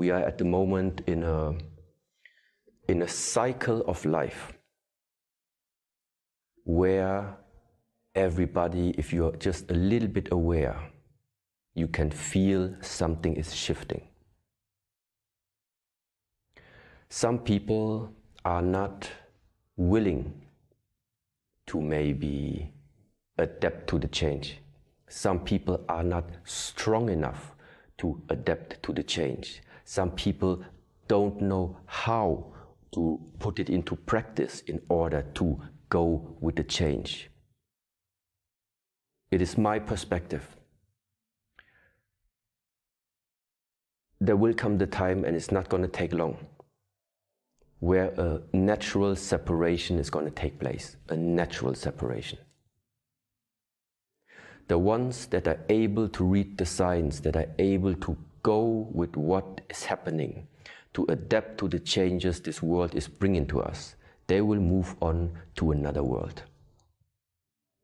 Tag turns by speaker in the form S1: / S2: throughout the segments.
S1: we are at the moment in a cycle of life where everybody, if you're just a little bit aware, you can feel something is shifting. Some people are not willing to maybe adapt to the change. Some people are not strong enough to adapt to the change. Some people don't know how to put it into practice in order to go with the change. It is my perspective. There will come the time, and it's not going to take long, where a natural separation is going to take place, a natural separation. The ones that are able to read the signs, that are able to go with what is happening, to adapt to the changes this world is bringing to us, they will move on to another world.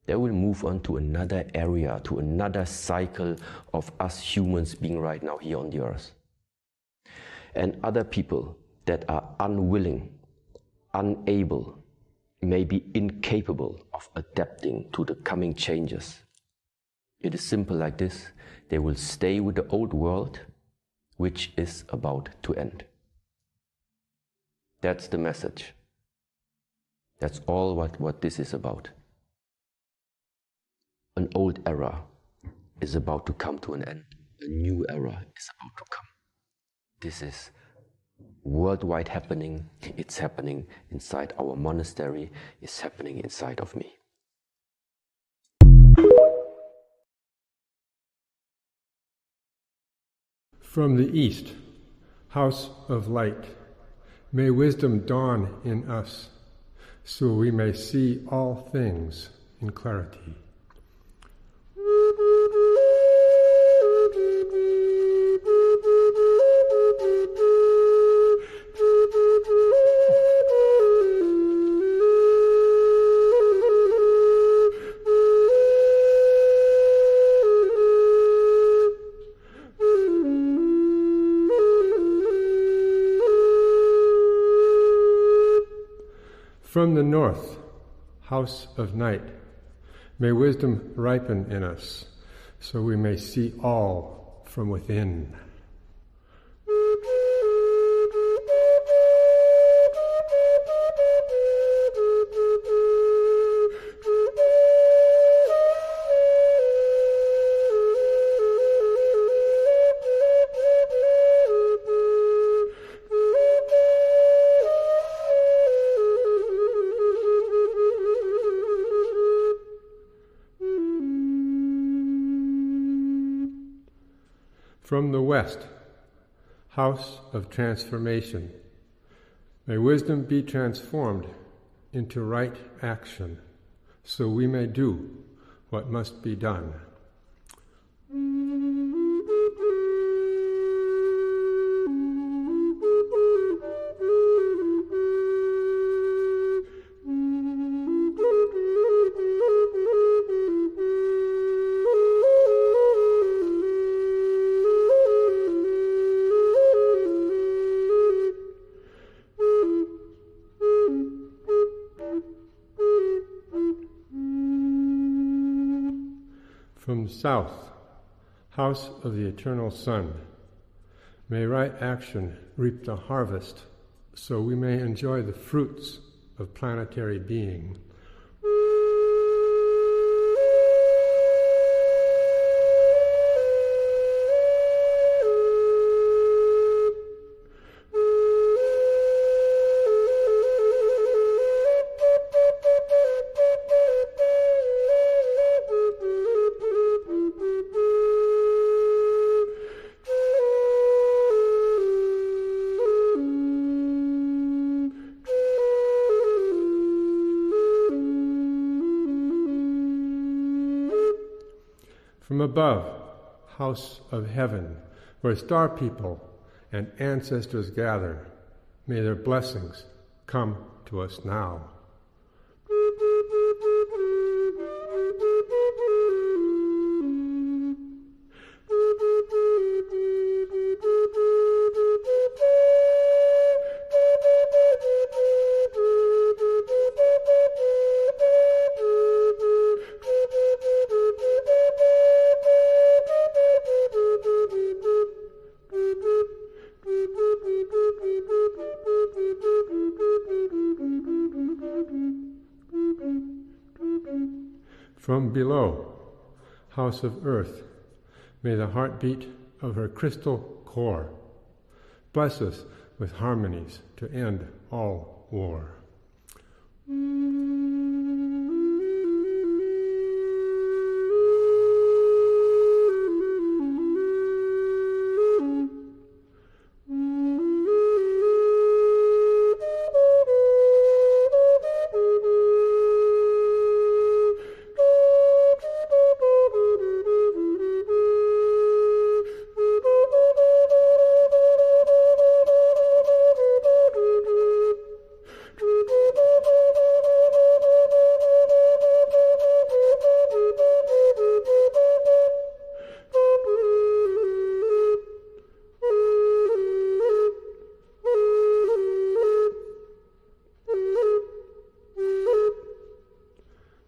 S1: They will move on to another area, to another cycle of us humans being right now here on the earth. And other people that are unwilling, unable, maybe incapable of adapting to the coming changes. It is simple like this. They will stay with the old world, which is about to end. That's the message. That's all what this is about. An old era is about to come to an end. A new era is about to come. This is worldwide happening. It's happening inside our monastery. It's happening inside of me.
S2: From the east, house of light, may wisdom dawn in us, so we may see all things in clarity. From the north, house of night, may wisdom ripen in us, so we may see all from within. From the west, house of transformation, may wisdom be transformed into right action, so we may do what must be done. From the south, house of the eternal sun, may right action reap the harvest, so we may enjoy the fruits of planetary being. From above, house of heaven, where star people and ancestors gather, may their blessings come to us now. From below, house of earth, may the heartbeat of her crystal core bless us with harmonies to end all war.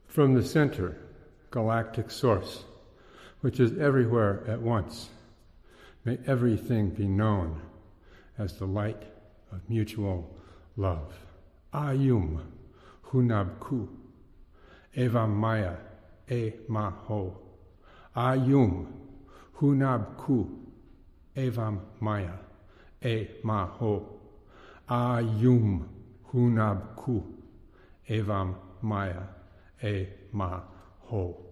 S2: From the center, galactic source, which is everywhere at once, may everything be known as the light of mutual love. Ayum Hunabku Eva Maya E Maho. Ayum Hunabku Eva Maya E Maho. Ayum Hunabku Evam Maya E Ma Ho.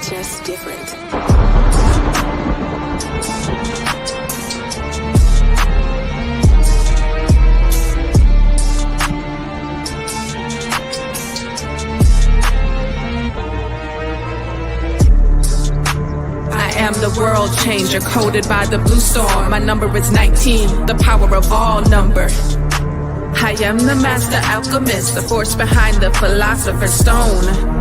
S3: Just different. I am the world changer, coded by the blue storm. My number is 19, the power of all number. I am the master alchemist, the force behind the philosopher's stone.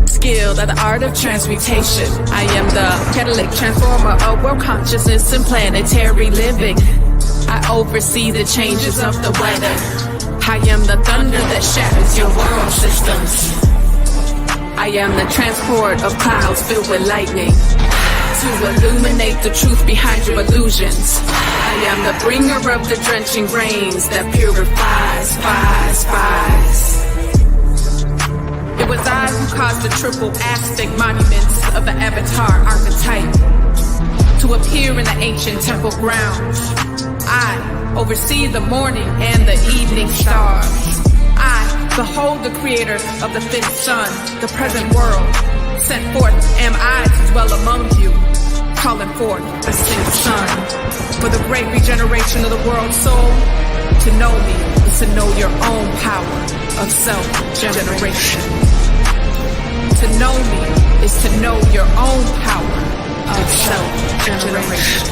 S3: Skilled at the art of transmutation. I am the catalytic transformer of world consciousness and planetary living. I oversee the changes of the weather. I am the thunder that shatters your world systems. I am the transport of clouds filled with lightning to illuminate the truth behind your illusions. I am the bringer of the drenching rains that purifies, spies. It was I who caused the triple Aztec monuments of the Avatar archetype to appear in the ancient temple grounds. I oversee the morning and the evening stars. I behold the creator of the fifth sun, the present world. Sent forth am I to dwell among you, calling forth the sixth sun. For the great regeneration of the world's soul, to know me is to know your own power of self-generation. To know me is to know your own power of self-generation.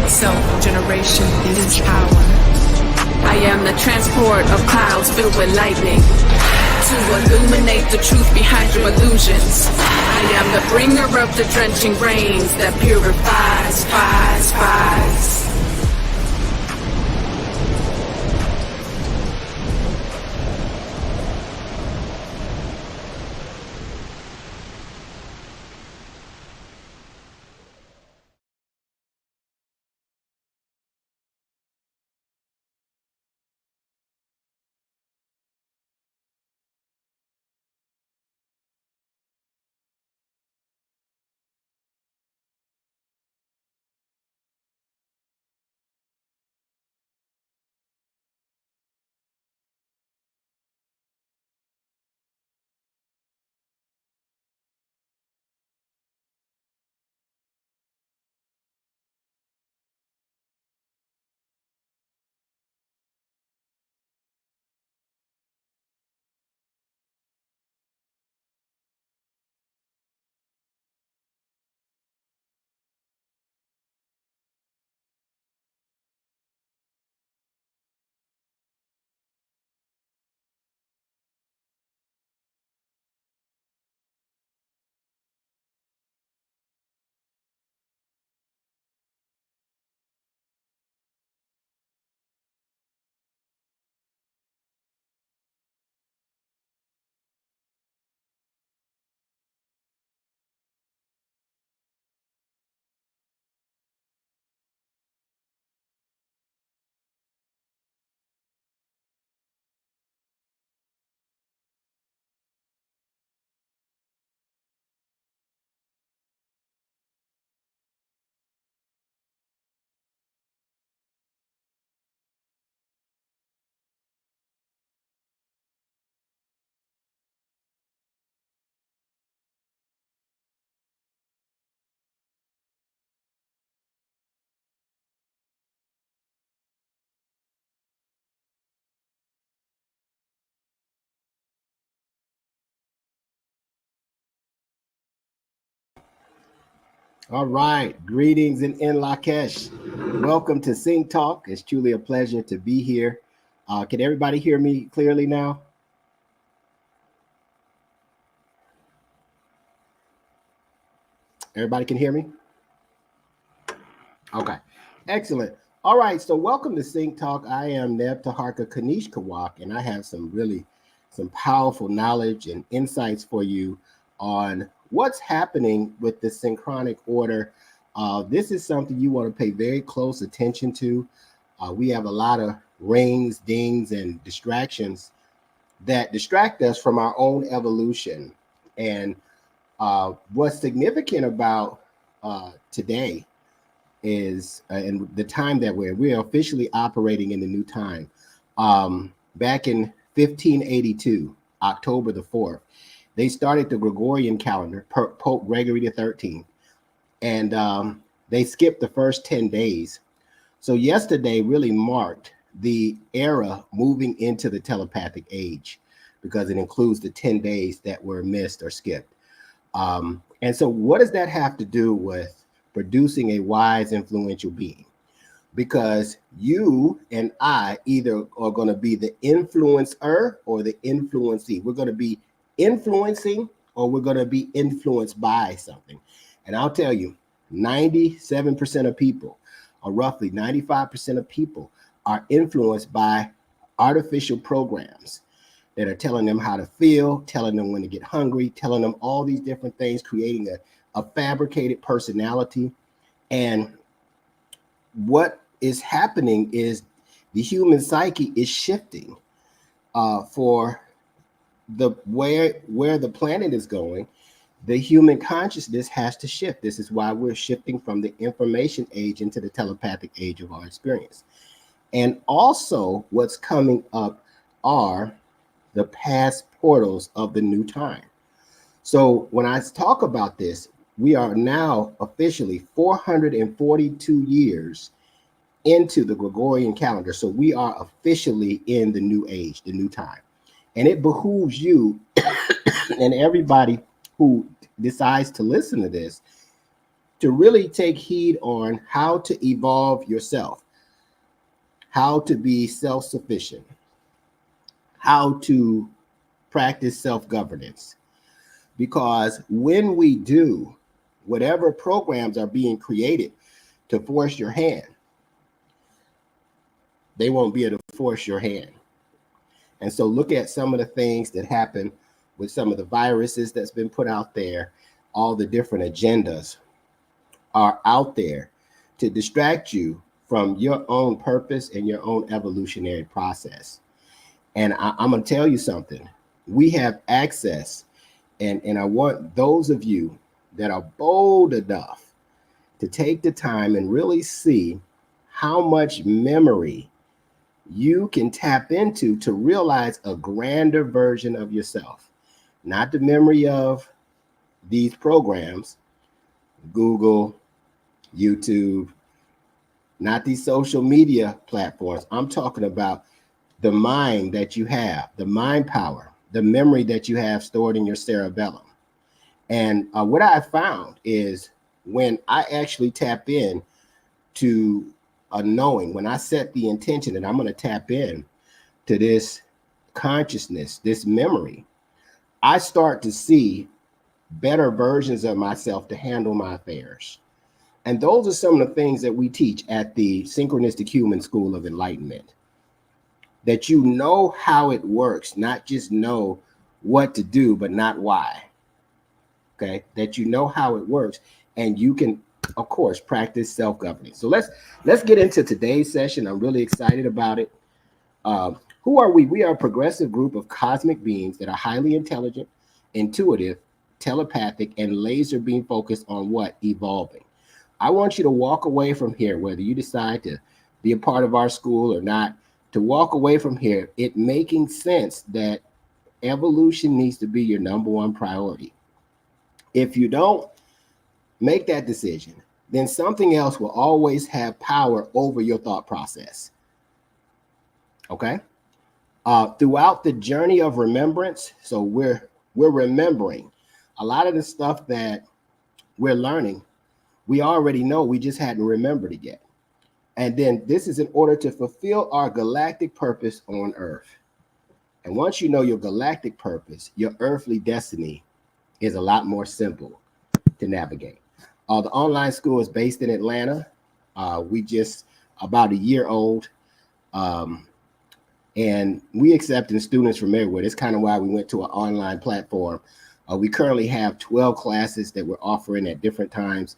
S3: Self-generation is power. I am the transport of clouds filled with lightning to illuminate the truth behind your illusions. I am the bringer of the drenching rains that purifies, spies.
S4: All right. Greetings in Lakesh. Welcome to Sing Talk. It's truly a pleasure to be here. Can everybody hear me clearly now? Everybody can hear me? Okay. Excellent. All right. So welcome to Sing Talk. I am Neb Taharka Kanish Kawak, and I have some powerful knowledge and insights for you on what's happening with the synchronic order. This is something you want to pay very close attention to. We have a lot of rings, dings, and distractions that distract us from our own evolution. And what's significant about today is, and the time that we're officially operating in the new time. Back in 1582, October the 4th, they started the Gregorian calendar, Pope Gregory the 13th, and they skipped the first 10 days. So yesterday really marked the era moving into the telepathic age because it includes the 10 days that were missed or skipped. And so what does that have to do with producing a wise, influential being? Because you and I either are going to be the influencer or the influencee. We're going to be influencing or we're going to be influenced by something. And I'll tell you, 97% of people, or roughly 95% of people, are influenced by artificial programs that are telling them how to feel, telling them when to get hungry, telling them all these different things, creating a fabricated personality. And what is happening is the human psyche is shifting for the where the planet is going. The human consciousness has to shift. This is why we're shifting from the information age into the telepathic age of our experience. And also what's coming up are the past portals of the new time. So when I talk about this, we are now officially 442 years into the Gregorian calendar. So we are officially in the new age, the new time. And it behooves you and everybody who decides to listen to this to really take heed on how to evolve yourself, how to be self-sufficient, how to practice self-governance. Because when we do, whatever programs are being created to force your hand, they won't be able to force your hand. And so look at some of the things that happen with some of the viruses that's been put out there. All the different agendas are out there to distract you from your own purpose and your own evolutionary process. And I'm going to tell you something. We have access, and I want those of you that are bold enough to take the time and really see how much memory you can tap into to realize a grander version of yourself. Not the memory of these programs, Google, YouTube, not these social media platforms. I'm talking about the mind that you have, the mind power, the memory that you have stored in your cerebellum. And what I found is when I actually tap in to a knowing, when I set the intention that I'm going to tap in to this consciousness, this memory, I start to see better versions of myself to handle my affairs. And those are some of the things that we teach at the Synchronistic Human School of Enlightenment. That you know how it works, not just know what to do, but not why. Okay, that you know how it works, and you can, of course, practice self-governing. So let's get into today's session. I'm really excited about it. Who are we? We are a progressive group of cosmic beings that are highly intelligent, intuitive, telepathic, and laser beam focused on what? Evolving. I want you to walk away from here, whether you decide to be a part of our school or not, to walk away from here, it making sense that evolution needs to be your number one priority. If you don't make that decision, then something else will always have power over your thought process. Okay? Throughout the journey of remembrance, so we're remembering a lot of the stuff that we're learning. We already know, we just hadn't remembered it yet. And then this is in order to fulfill our galactic purpose on Earth. And once you know your galactic purpose, your earthly destiny is a lot more simple to navigate. The online school is based in Atlanta. We just about a year old. And we accepting students from everywhere. That's kind of why we went to an online platform. We currently have 12 classes that we're offering at different times.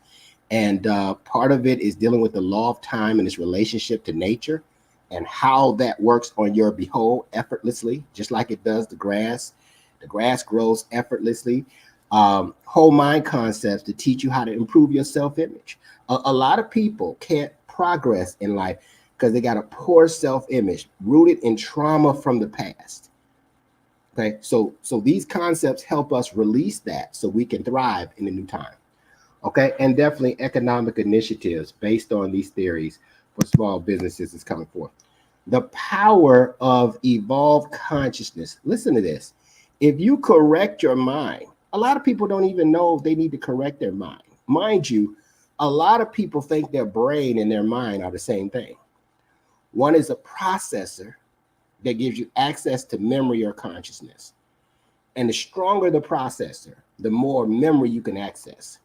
S4: And part of it is dealing with the law of time and its relationship to nature and how that works on your behold effortlessly, just like it does the grass. The grass grows effortlessly. Whole mind concepts to teach you how to improve your self-image. A lot of people can't progress in life because they got a poor self-image rooted in trauma from the past. Okay, so these concepts help us release that so we can thrive in the new time. Okay, and definitely economic initiatives based on these theories for small businesses is coming forth. The power of evolved consciousness. Listen to this. If you correct your mind, a lot of people don't even know they need to correct their mind. Mind you, a lot of people think their brain and their mind are the same thing. One is a processor that gives you access to memory or consciousness. And the stronger the processor, the more memory you can access.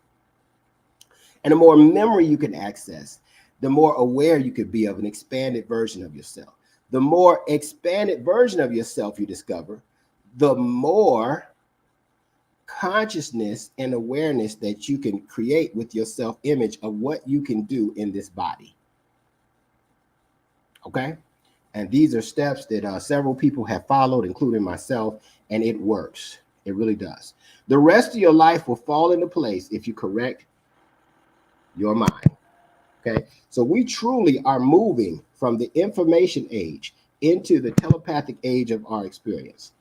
S4: And the more memory you can access, the more aware you could be of an expanded version of yourself. The more expanded version of yourself you discover, the more consciousness and awareness that you can create with your self-image of what you can do in this body. Okay? And these are steps that several people have followed, including myself, and it works. It really does. The rest of your life will fall into place if you correct your mind. Okay? So we truly are moving from the information age into the telepathic age of our experience.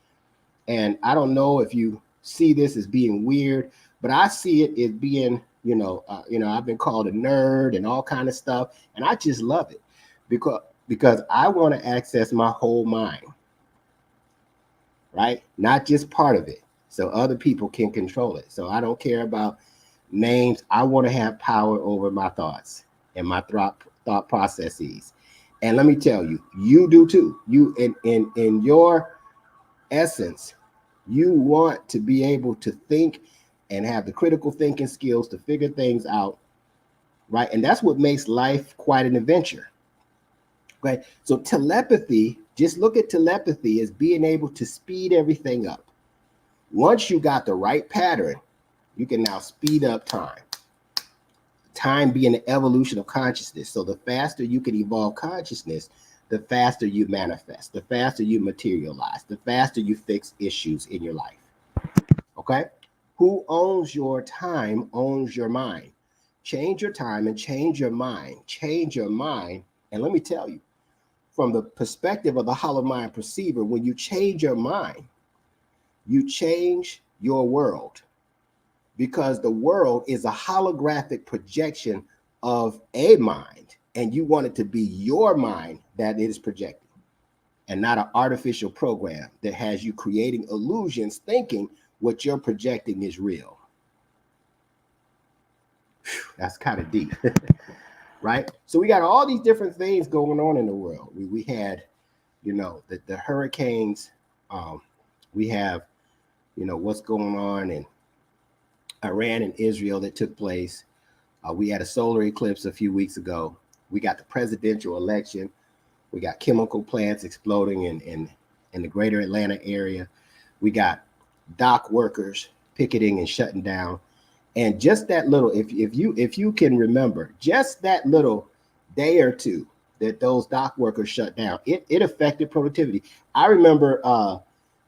S4: And I don't know if you see this as being weird, but I see it as being, I've been called a nerd and all kind of stuff, and I just love it because I want to access my whole mind, right? Not just part of it, so other people can control it. So I don't care about names. I want to have power over my thoughts and my thought processes. And let me tell you, you do too. You in your essence, you want to be able to think and have the critical thinking skills to figure things out, right? And that's what makes life quite an adventure. Okay, so telepathy, just look at telepathy as being able to speed everything up. Once you got the right pattern, you can now speed up time. Time being the evolution of consciousness. So the faster you can evolve consciousness, the faster you manifest, the faster you materialize, the faster you fix issues in your life. Okay? Who owns your time owns your mind. Change your time and change your mind. Change your mind. And let me tell you, from the perspective of the hollow mind perceiver, when you change your mind, you change your world, because the world is a holographic projection of a mind, and you want it to be your mind that it is projecting, and not an artificial program that has you creating illusions, thinking what you're projecting is real. Whew, that's kind of deep. Right? So we got all these different things going on in the world. We had, the hurricanes. We have, what's going on in Iran and Israel that took place. We had a solar eclipse a few weeks ago. We got the presidential election. We got chemical plants exploding in the greater Atlanta area. We got dock workers picketing and shutting down. And just that little, if you can remember, just that little day or two that those dock workers shut down, it affected productivity. I remember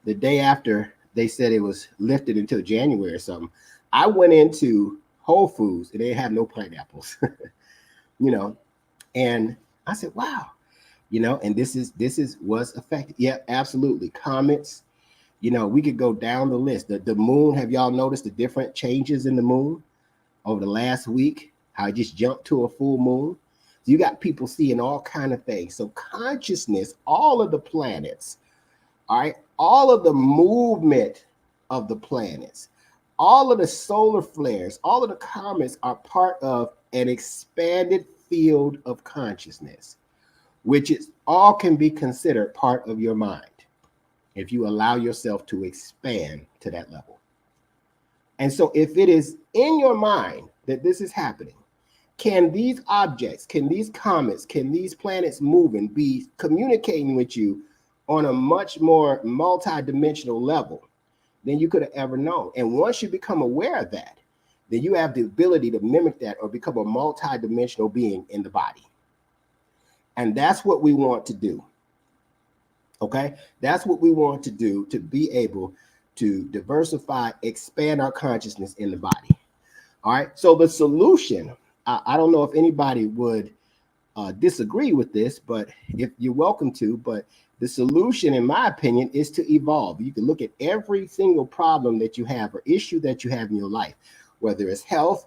S4: the day after they said it was lifted until January or something, I went into Whole Foods and they have no pineapples, and I said, wow, and this is what's affected. Yeah, absolutely. Comets. We could go down the list. The moon, have y'all noticed the different changes in the moon over the last week? How it just jumped to a full moon? You got people seeing all kind of things. So consciousness, all of the planets, all right, all of the movement of the planets, all of the solar flares, all of the comets are part of an expanded field of consciousness, which is all can be considered part of your mind if you allow yourself to expand to that level. And so if it is in your mind that this is happening, can these objects, can these comets, can these planets moving be communicating with you on a much more multi-dimensional level than you could have ever known? And once you become aware of that, then you have the ability to mimic that or become a multi-dimensional being in the body. And that's what we want to do. Okay? That's what we want to do, to be able to diversify, expand our consciousness in the body. All right? So the solution, I don't know if anybody would disagree with this, but if you're welcome to, but the solution, in my opinion, is to evolve. You can look at every single problem that you have or issue that you have in your life, whether it's health,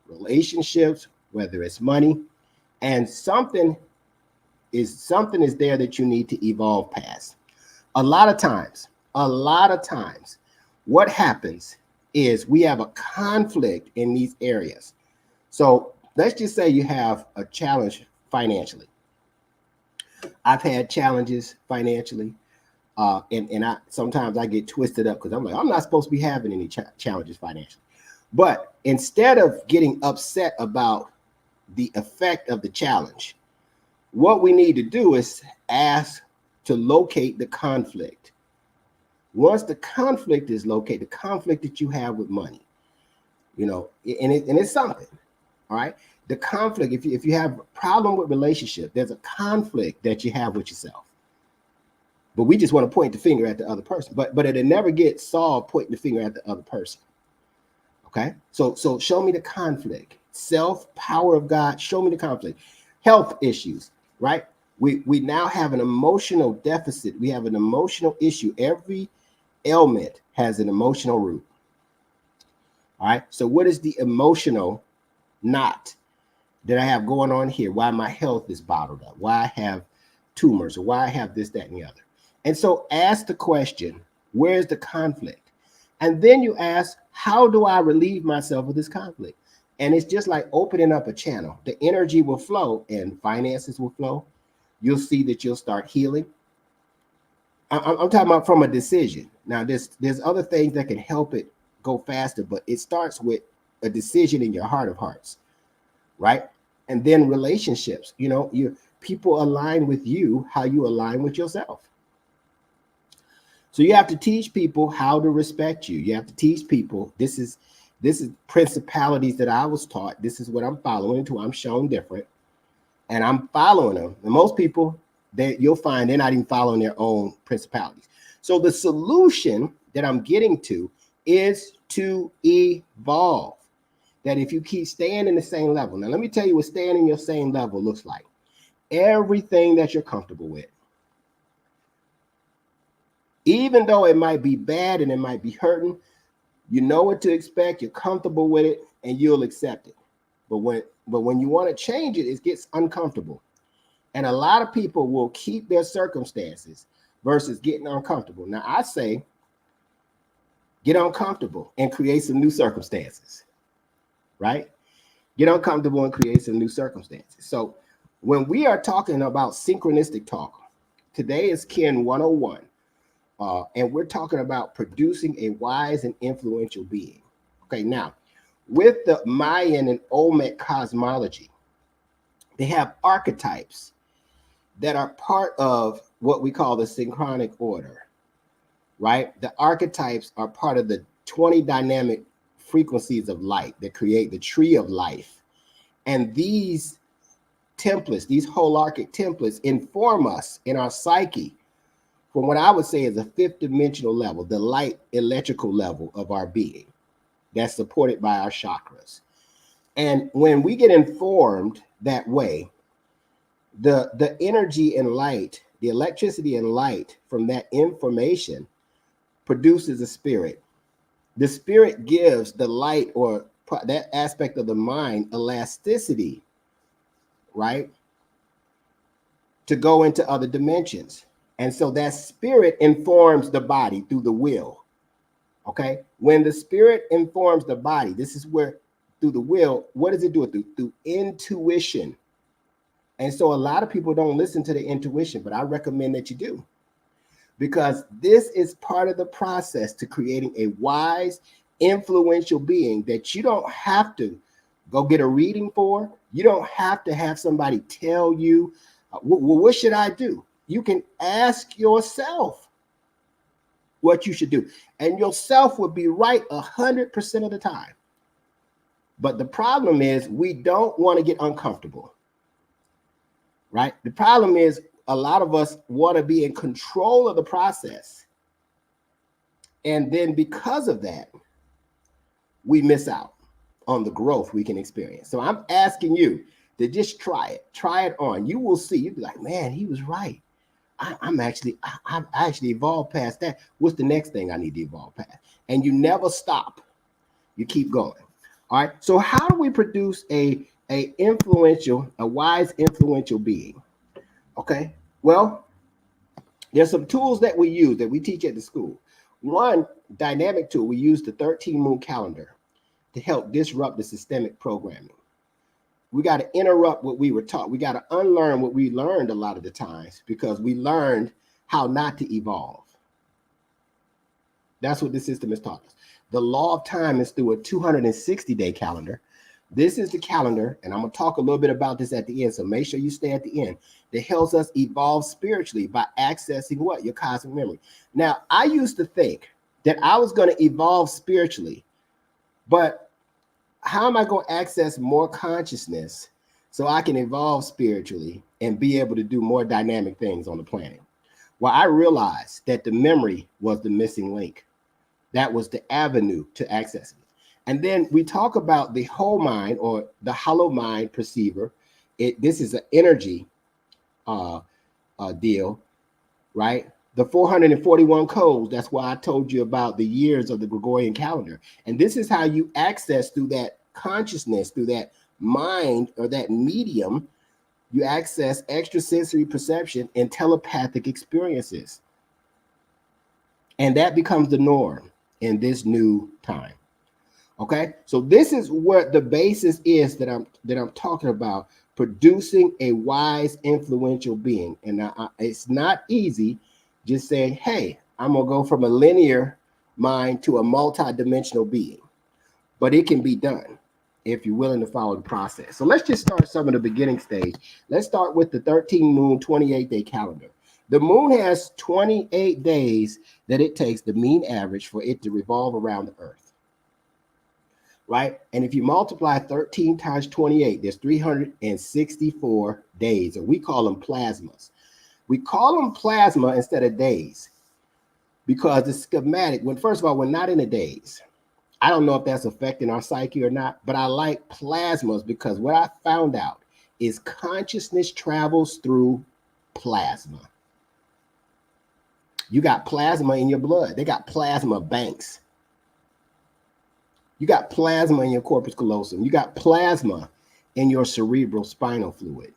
S4: relationships, whether it's money, and something is there that you need to evolve past. A lot of times, what happens is we have a conflict in these areas. So let's just say you have a challenge financially. I've had challenges financially, and sometimes I get twisted up because I'm like, I'm not supposed to be having any challenges financially. But instead of getting upset about the effect of the challenge, what we need to do is ask to locate the conflict. Once the conflict is located, the conflict that you have with money, you know, and it's something, all right? The conflict, if you have a problem with relationship, there's a conflict that you have with yourself. But we just want to point the finger at the other person. But it'll never get solved pointing the finger at the other person. Okay? So show me the conflict. Self, power of God, show me the conflict. Health issues, right? We now have an emotional deficit. We have an emotional issue. Every ailment has an emotional root. All right? So what is the emotional knot that I have going on here? Why my health is bottled up, why I have tumors, or why I have this, that, and the other. And so ask the question, where's the conflict? And then you ask, how do I relieve myself of this conflict? And it's just like opening up a channel. The energy will flow and finances will flow. You'll see that you'll start healing. I'm talking about from a decision. Now, there's other things that can help it go faster, but it starts with a decision in your heart of hearts, right? And then relationships, you know, people align with you how you align with yourself. So you have to teach people how to respect you. You have to teach people, this is principalities that I was taught. This is what I'm following to. I'm shown different, and I'm following them. And most people, you'll find they're not even following their own principalities. So the solution that I'm getting to is to evolve. That if you keep staying in the same level. Now, let me tell you what staying in your same level looks like. Everything that you're comfortable with, even though it might be bad and it might be hurting, you know what to expect, you're comfortable with it, and you'll accept it. But when you want to change it, it gets uncomfortable. And a lot of people will keep their circumstances versus getting uncomfortable. Now, I say, get uncomfortable and create some new circumstances, right? Get uncomfortable and create some new circumstances. So when we are talking about synchronistic talk, today is Ken 101. And we're talking about producing a wise and influential being. Okay, now, with the Mayan and Olmec cosmology, they have archetypes that are part of what we call the synchronic order, right? The archetypes are part of the 20 dynamic frequencies of light that create the tree of life. And these templates, these holarchic templates, inform us in our psyche from what I would say is a fifth dimensional level, the light electrical level of our being that's supported by our chakras. And when we get informed that way, the energy and light, the electricity and light from that information produces a spirit. The spirit gives the light or that aspect of the mind elasticity, right, to go into other dimensions. And so that spirit informs the body through the will. Okay. When the spirit informs the body, this is where through the will. What does it do it through intuition? And so a lot of people don't listen to the intuition, but I recommend that you do, because this is part of the process to creating a wise, influential being that you don't have to go get a reading for. You don't have to have somebody tell you, well, what should I do? You can ask yourself what you should do, and yourself will be right 100% of the time. But the problem is we don't want to get uncomfortable, right? The problem is a lot of us want to be in control of the process. And then because of that, we miss out on the growth we can experience. So I'm asking you to just try it on. You will see. You'll be like, man, he was right. I've actually evolved past that. What's the next thing I need to evolve past? And you never stop. You keep going. All right. So how do we produce a wise, influential being? Okay. Well, there's some tools that we use that we teach at the school. One dynamic tool, we use the 13 moon calendar to help disrupt the systemic programming. We got to interrupt what we were taught. We got to unlearn what we learned a lot of the times, because we learned how not to evolve. That's what the system has taught us. The law of time is through a 260-day calendar. This is the calendar, and I'm going to talk a little bit about this at the end, so make sure you stay at the end, that helps us evolve spiritually by accessing what? Your cosmic memory. Now, I used to think that I was going to evolve spiritually, but how am I going to access more consciousness so I can evolve spiritually and be able to do more dynamic things on the planet? Well, I realized that the memory was the missing link. That was the avenue to access it. And then we talk about the whole mind, or the hollow mind perceiver. This is an energy deal, right? The 441 codes, that's why I told you about the years of the Gregorian calendar. And this is how you access through that consciousness, through that mind or that medium, you access extrasensory perception and telepathic experiences. And that becomes the norm in this new time. Okay, so this is what the basis is that I'm talking about, producing a wise, influential being. And it's not easy just saying, hey, I'm gonna go from a linear mind to a multi-dimensional being, but it can be done if you're willing to follow the process. So let's just start some of the beginning stage. Let's start with the 13 moon 28-day calendar. The moon has 28 days that it takes, the mean average, for it to revolve around the earth. Right? And if you multiply 13 times 28, there's 364 days, and we call them plasmas. We call them plasma instead of days because the schematic, first of all, we're not in the days. I don't know if that's affecting our psyche or not, but I like plasmas because what I found out is consciousness travels through plasma. You got plasma in your blood. They got plasma banks. You got plasma in your corpus callosum. You got plasma in your cerebral spinal fluid.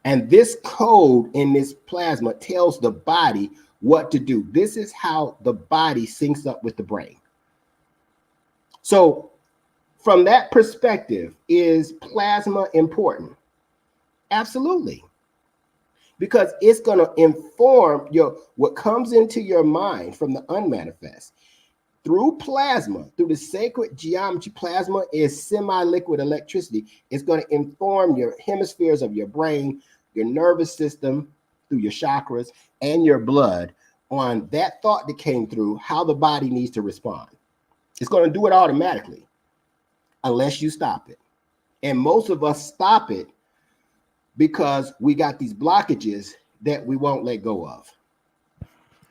S4: And this code in this plasma tells the body what to do. This is how the body syncs up with the brain. So from that perspective, is plasma important? Absolutely. Because it's going to inform what comes into your mind from the unmanifest. Through plasma, through the sacred geometry, plasma is semi-liquid electricity. It's going to inform your hemispheres of your brain, your nervous system, through your chakras, and your blood on that thought that came through, how the body needs to respond. It's going to do it automatically unless you stop it. And most of us stop it because we got these blockages that we won't let go of.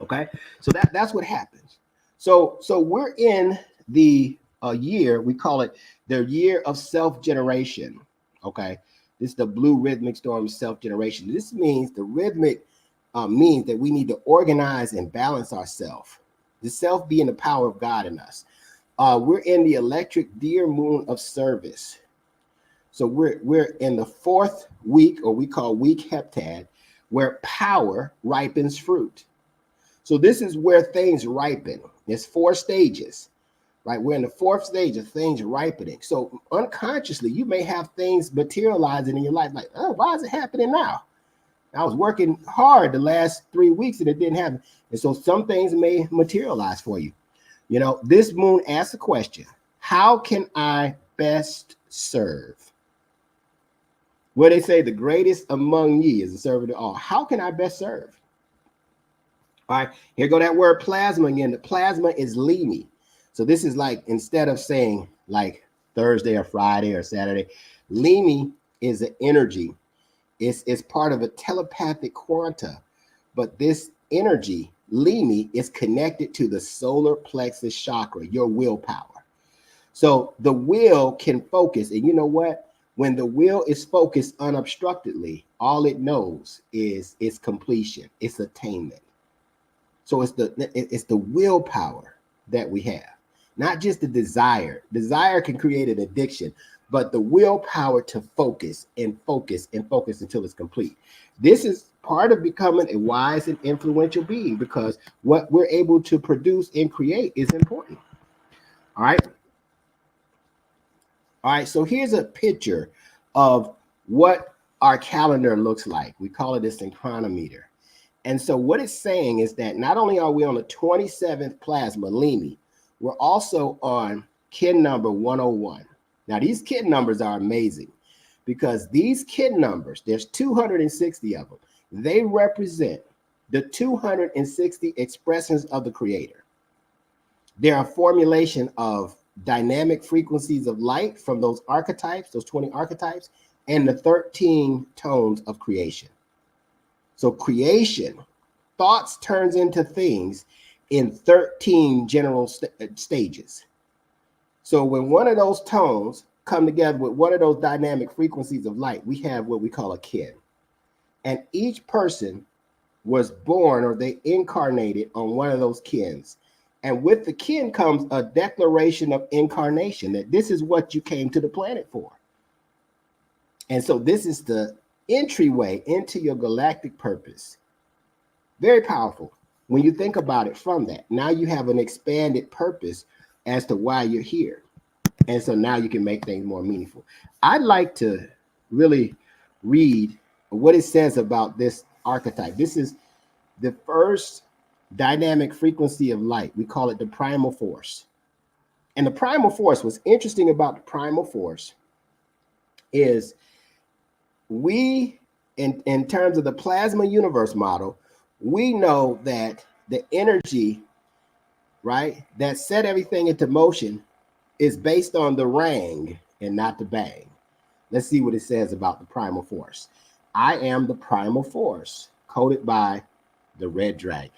S4: Okay, so that's what happens. So we're in the year, we call it the year of self-generation. Okay, this is the blue rhythmic storm of self-generation. This means the rhythmic means that we need to organize and balance ourselves. The self being the power of God in us. We're in the electric dear moon of service. So we're in the fourth week, or we call week heptad, where power ripens fruit. So this is where things ripen. There's 4 stages, right? We're in the fourth stage of things ripening. So unconsciously, you may have things materializing in your life like, oh, why is it happening now? I was working hard the last 3 weeks and it didn't happen. And so some things may materialize for you. You know, this moon asks a question: how can I best serve? Where they say the greatest among ye is the servant of all. How can I best serve? All right, here go that word plasma again. The plasma is Limi. So this is like, instead of saying like Thursday or Friday or Saturday, Limi is an energy. It's part of a telepathic quanta, but this energy, Limi, is connected to the solar plexus chakra, your willpower. So the will can focus, and you know what? When the will is focused unobstructedly, all it knows is its completion, its attainment. So it's the willpower that we have, not just the desire. Desire can create an addiction, but the willpower to focus and focus and focus until it's complete. This is part of becoming a wise and influential being, because what we're able to produce and create is important. All right. All right. So here's a picture of what our calendar looks like. We call it a synchronometer. And so what it's saying is that not only are we on the 27th plasma, Limi, we're also on kin number 101. Now, these kin numbers are amazing, because these kin numbers, there's 260 of them. They represent the 260 expressions of the Creator. They're a formulation of dynamic frequencies of light from those archetypes, those 20 archetypes, and the 13 tones of creation. So creation, thoughts turns into things in 13 general stages. So when one of those tones come together with one of those dynamic frequencies of light, we have what we call a kin. And each person was born, or they incarnated on one of those kins. And with the kin comes a declaration of incarnation, that this is what you came to the planet for. And so this is the entryway into your galactic purpose. Very powerful when you think about it from that. Now you have an expanded purpose as to why you're here. And so now you can make things more meaningful. I'd like to really read what it says about this archetype. This is the first dynamic frequency of light. We call it the primal force. And the primal force, what's interesting about the primal force is we, in terms of the plasma universe model, we know that the energy, right, that set everything into motion is based on the rang and not the bang. Let's see what it says about the primal force. I am the primal force, coded by the red dragon.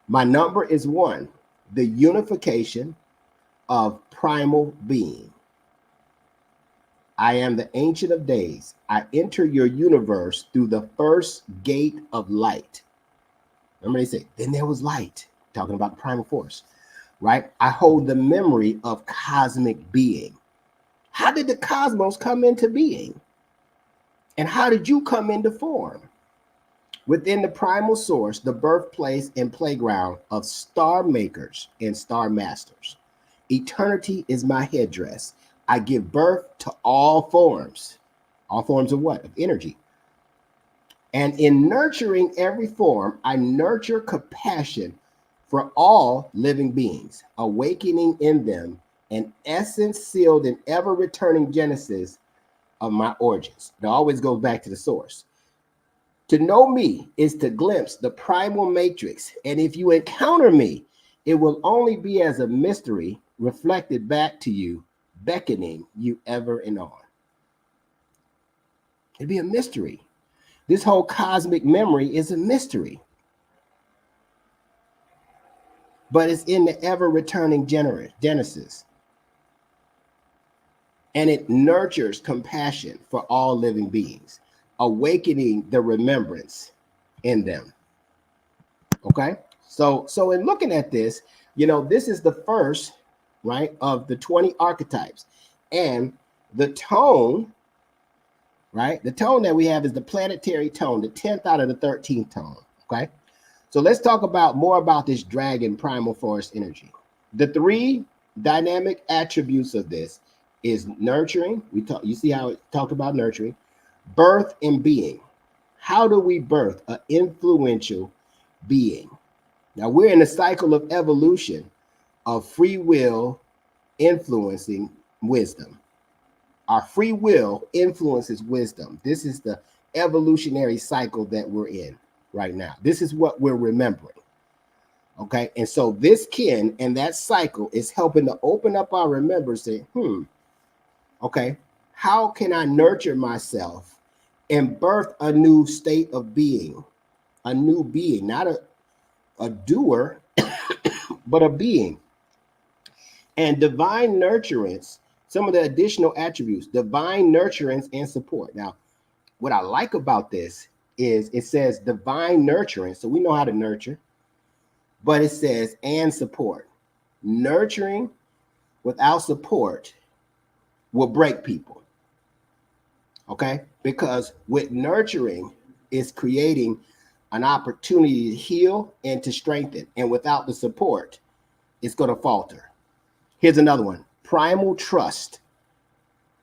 S4: My number is 1, the unification of primal being. I am the Ancient of Days. I enter your universe through the first gate of light. Remember they say, then there was light, talking about the primal force, right? I hold the memory of cosmic being. How did the cosmos come into being? And how did you come into form? Within the primal source, the birthplace and playground of star makers and star masters. Eternity is my headdress. I give birth to all forms. All forms of what? Of energy. And in nurturing every form, I nurture compassion for all living beings, awakening in them an essence sealed in ever-returning genesis of my origins. It always goes back to the source. To know me is to glimpse the primal matrix. And if you encounter me, it will only be as a mystery reflected back to you, beckoning you ever and on. It'd be a mystery. This whole cosmic memory is a mystery. But it's in the ever-returning genesis. And it nurtures compassion for all living beings, awakening the remembrance in them. Okay? So in looking at this, you know, this is the first, right, of the 20 archetypes. And the tone, right, the tone that we have is the planetary tone, the 10th out of the 13th tone. Okay? So let's talk about more about this dragon primal force energy. The 3 dynamic attributes of this is nurturing. You see how it talked about nurturing, birth, and being. How do we birth an influential being? Now we're in a cycle of evolution of free will influencing wisdom. Our free will influences wisdom. This is the evolutionary cycle that we're in right now. This is what we're remembering. Okay. And so this kin and that cycle is helping to open up our remembrance, say, okay, how can I nurture myself and birth a new state of being, a new being, not a doer, but a being. And divine nurturance, some of the additional attributes, divine nurturance and support. Now, what I like about this is it says divine nurturance, so we know how to nurture, but it says and support. Nurturing without support will break people. Okay? Because with nurturing is creating an opportunity to heal and to strengthen. And without the support, it's going to falter. Here's another one. Primal trust.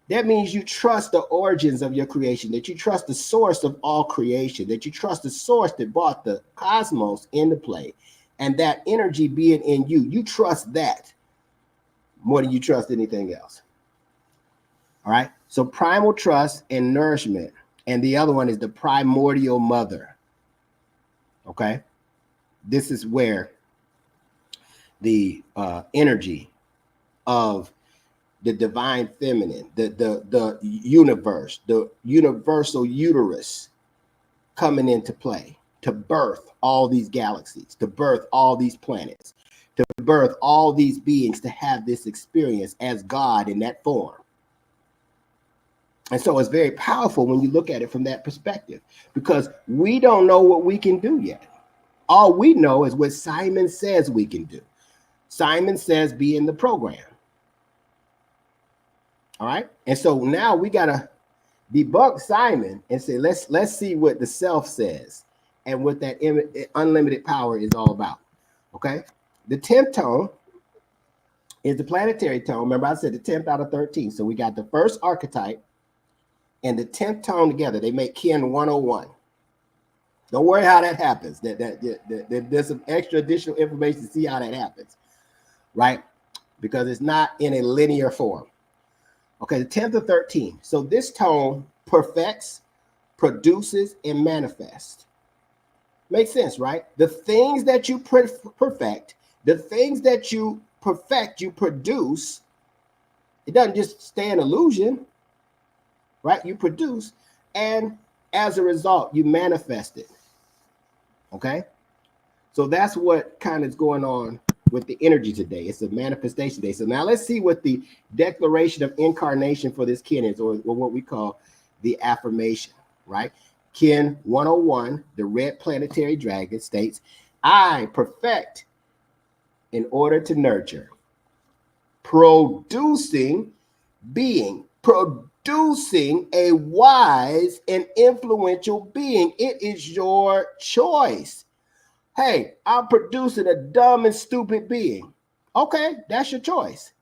S4: That means you trust the origins of your creation, that you trust the source of all creation, that you trust the source that brought the cosmos into play, and that energy being in you. You trust that more than you trust anything else. All right. So primal trust and nourishment. And the other one is the primordial mother. Okay. This is where the energy of the divine feminine, the universe, the universal uterus coming into play to birth all these galaxies, to birth all these planets, to birth all these beings to have this experience as God in that form. And so it's very powerful when you look at it from that perspective, because we don't know what we can do yet. All we know is what Simon says we can do. Simon says be in the program. All right. And so now we got to debunk Simon and say, let's see what the self says and what that unlimited power is all about. Okay. The 10th tone is the planetary tone. Remember, I said the 10th out of 13. So we got the first archetype and the 10th tone together. They make kin 101. Don't worry how that happens. There's some extra additional information to see how that happens, right? Because it's not in a linear form. Okay, the 10th of 13. So this tone perfects, produces, and manifests. Makes sense, right? The things that you perfect, the things that you perfect, you produce. It doesn't just stay an illusion, right? You produce, and as a result, you manifest it. Okay? So that's what kind of is going on with the energy today. It's a manifestation day. So now let's see what the declaration of incarnation for this kin is, or what we call the affirmation, right? Kin 101, the red planetary dragon, states, I perfect in order to nurture, producing being, producing a wise and influential being. It is your choice. Hey, I'm producing a dumb and stupid being. Okay, that's your choice.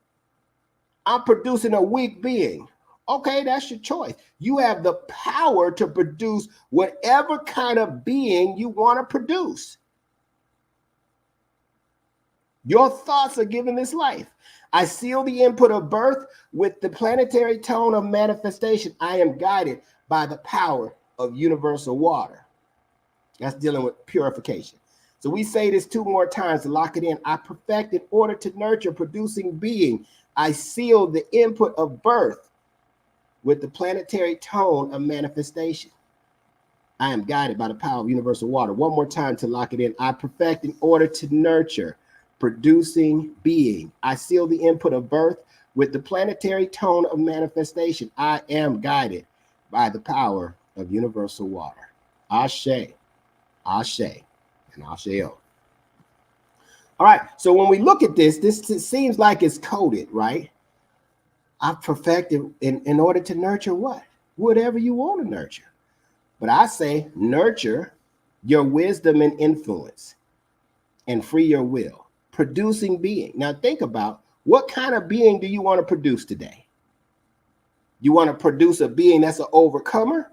S4: I'm producing a weak being. Okay, that's your choice. You have the power to produce whatever kind of being you want to produce. Your thoughts are given this life. I seal the input of birth with the planetary tone of manifestation. I am guided by the power of universal water. That's dealing with purification. So we say this 2 more times to lock it in. I perfect in order to nurture, producing being. I seal the input of birth with the planetary tone of manifestation. I am guided by the power of universal water. 1 more time to lock it in. I perfect in order to nurture, producing being. I seal the input of birth with the planetary tone of manifestation. I am guided by the power of universal water. Ashe, Ashe, and Asheo. All right, so when we look at this, seems like it's coded, right? I perfected in order to nurture what? Whatever you want to nurture. But I say nurture your wisdom and influence and free your will. Producing being. Now think about What kind of being do you want to produce today? You want to produce a being that's an overcomer,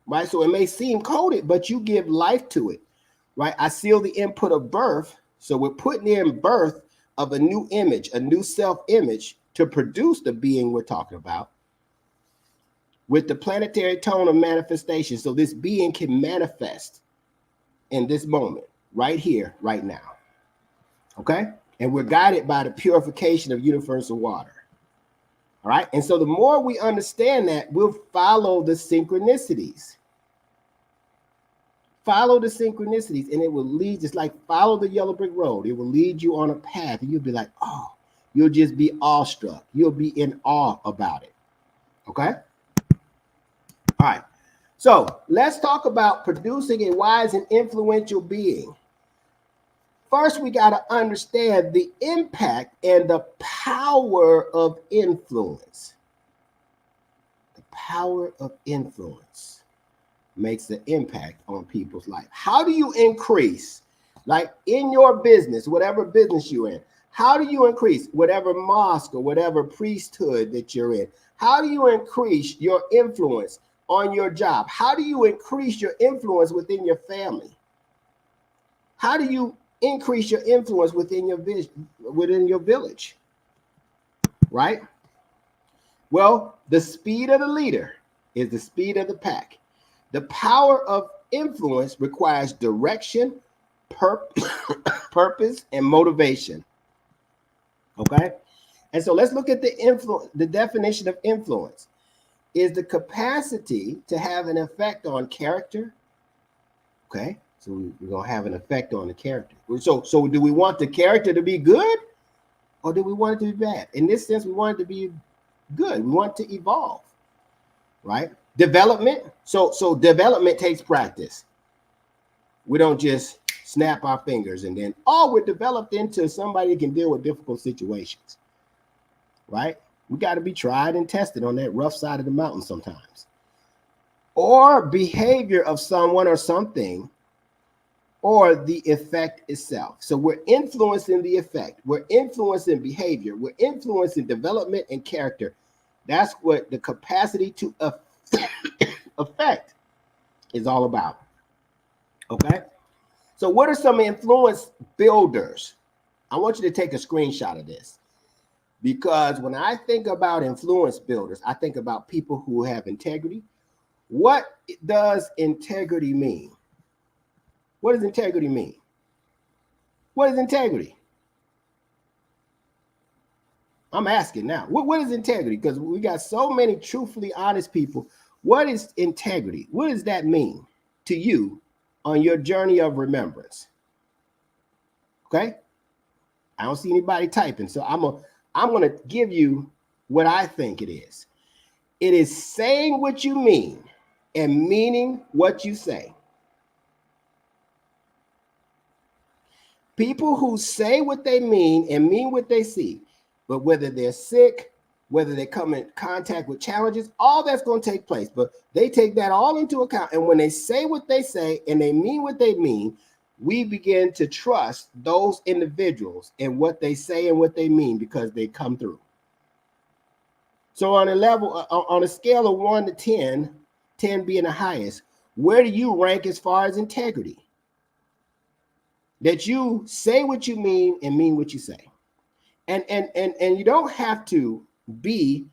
S4: right? So it may seem coded, but you give life to it, right? I seal the input of birth. So we're putting in birth of a new image, a new self-image to produce the being we're talking about with the planetary tone of manifestation. So this being can manifest in this moment, right here, right now. Okay? And we're guided by the purification of universal water. All right. And so the more we understand that, we'll follow the synchronicities. Follow the synchronicities, and it will lead, just like follow the yellow brick road. It will lead you on a path, and you'll be like, oh, you'll just be awestruck. You'll be in awe about it. Okay. All right. So let's talk about producing a wise and influential being. First, we got to understand the impact and the power of influence. The power of influence makes the impact on people's life. How do you increase, like in your business, whatever business you're in, how do you increase whatever mosque or whatever priesthood that you're in? How do you increase your influence on your job? How do you increase your influence within your family? How do you increase your influence within your vision, within your village? Right? Well, the speed of the leader is the speed of the pack. The power of influence requires direction, purpose, and motivation. Okay? And so let's look at the definition of influence. Is the capacity to have an effect on character. Okay? So we're going to have an effect on the character. So do we want the character to be good, or do we want it to be bad? In this sense, we want it to be good. We want it to evolve, right? Development. So development takes practice. We don't just snap our fingers and then, oh, we're developed into somebody who can deal with difficult situations, right? We got to be tried and tested on that rough side of the mountain sometimes. Or behavior of someone or something, or the effect itself. So we're influencing the effect. We're influencing behavior. We're influencing development and character. That's what the capacity to affect is all about. Okay? So what are some influence builders? I want you to take a screenshot of this, because when I think about influence builders, I think about people who have integrity. What does integrity mean? What does integrity mean? What is integrity? I'm asking now. What is integrity? Because we got so many truthfully honest people. What is integrity? What does that mean to you on your journey of remembrance? Okay? I don't see anybody typing, so I'm gonna give you what I think it is. It is saying what you mean and meaning what you say. People who say what they mean and mean what they see, but whether they're sick, whether they come in contact with challenges, all that's going to take place. But they take that all into account. And when they say what they say and they mean what they mean, we begin to trust those individuals and what they say and what they mean, because they come through. So on a scale of 1 to 10, 10 being the highest, where do you rank as far as integrity? That you say what you mean and mean what you say. And you don't have to be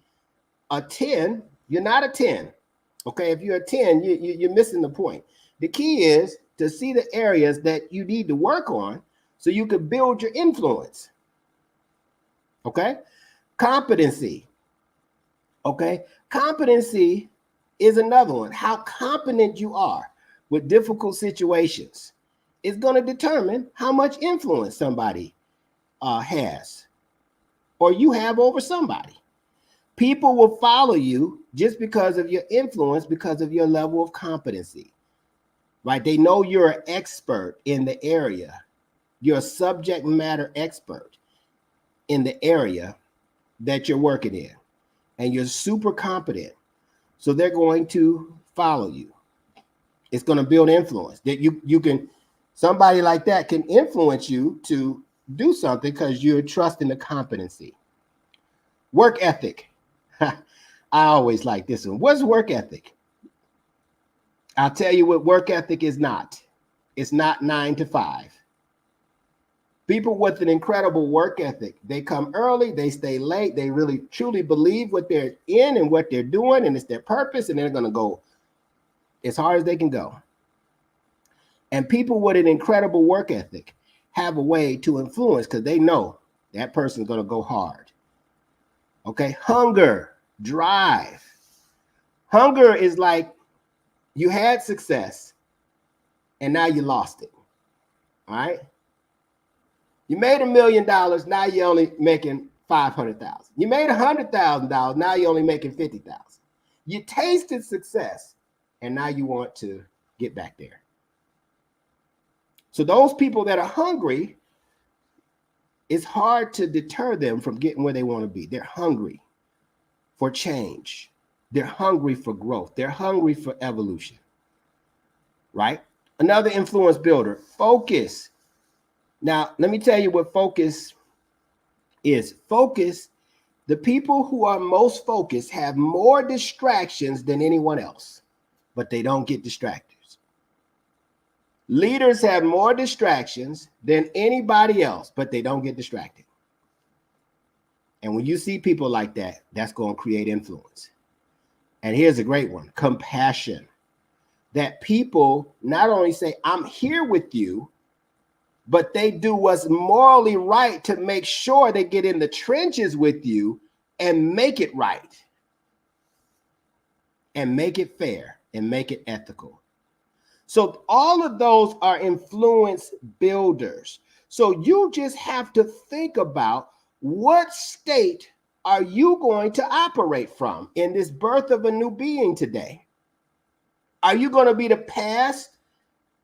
S4: a 10. You're not a 10. Okay, if you're a 10, you're missing the point. The key is to see the areas that you need to work on so you can build your influence. Okay? Competency. Okay? Competency is another one. How competent you are with difficult situations is going to determine how much influence somebody has, or you have over somebody. People will follow you just because of your influence, because of your level of competency, right? They know you're an expert in the area. You're a subject matter expert in the area that you're working in, and you're super competent. So they're going to follow you. It's going to build influence that you can. Somebody like that can influence you to do something because you're trusting the competency. Work ethic. I always like this one. What's work ethic? I'll tell you what work ethic is not. It's not 9 to 5. People with an incredible work ethic, they come early, they stay late, they really truly believe what they're in and what they're doing, and it's their purpose, and they're going to go as hard as they can go. And people with an incredible work ethic have a way to influence because they know that person's going to go hard. Okay, hunger, drive. Hunger is like you had success and now you lost it. All right. You made $1 million, now you're only making $500,000. You made $100,000, now you're only making $50,000. You tasted success, and now you want to get back there. So those people that are hungry, it's hard to deter them from getting where they want to be. They're hungry for change. They're hungry for growth. They're hungry for evolution, right? Another influence builder, focus. Now, let me tell you what focus is. Focus, the people who are most focused have more distractions than anyone else, but they don't get distracted. Leaders have more distractions than anybody else, but they don't get distracted. And when you see people like that, that's going to create influence. And here's a great one, compassion. That people not only say, I'm here with you, but they do what's morally right to make sure they get in the trenches with you and make it right and make it fair and make it ethical. So all of those are influence builders. So you just have to think about what state are you going to operate from in this birth of a new being today? Are you going to be the past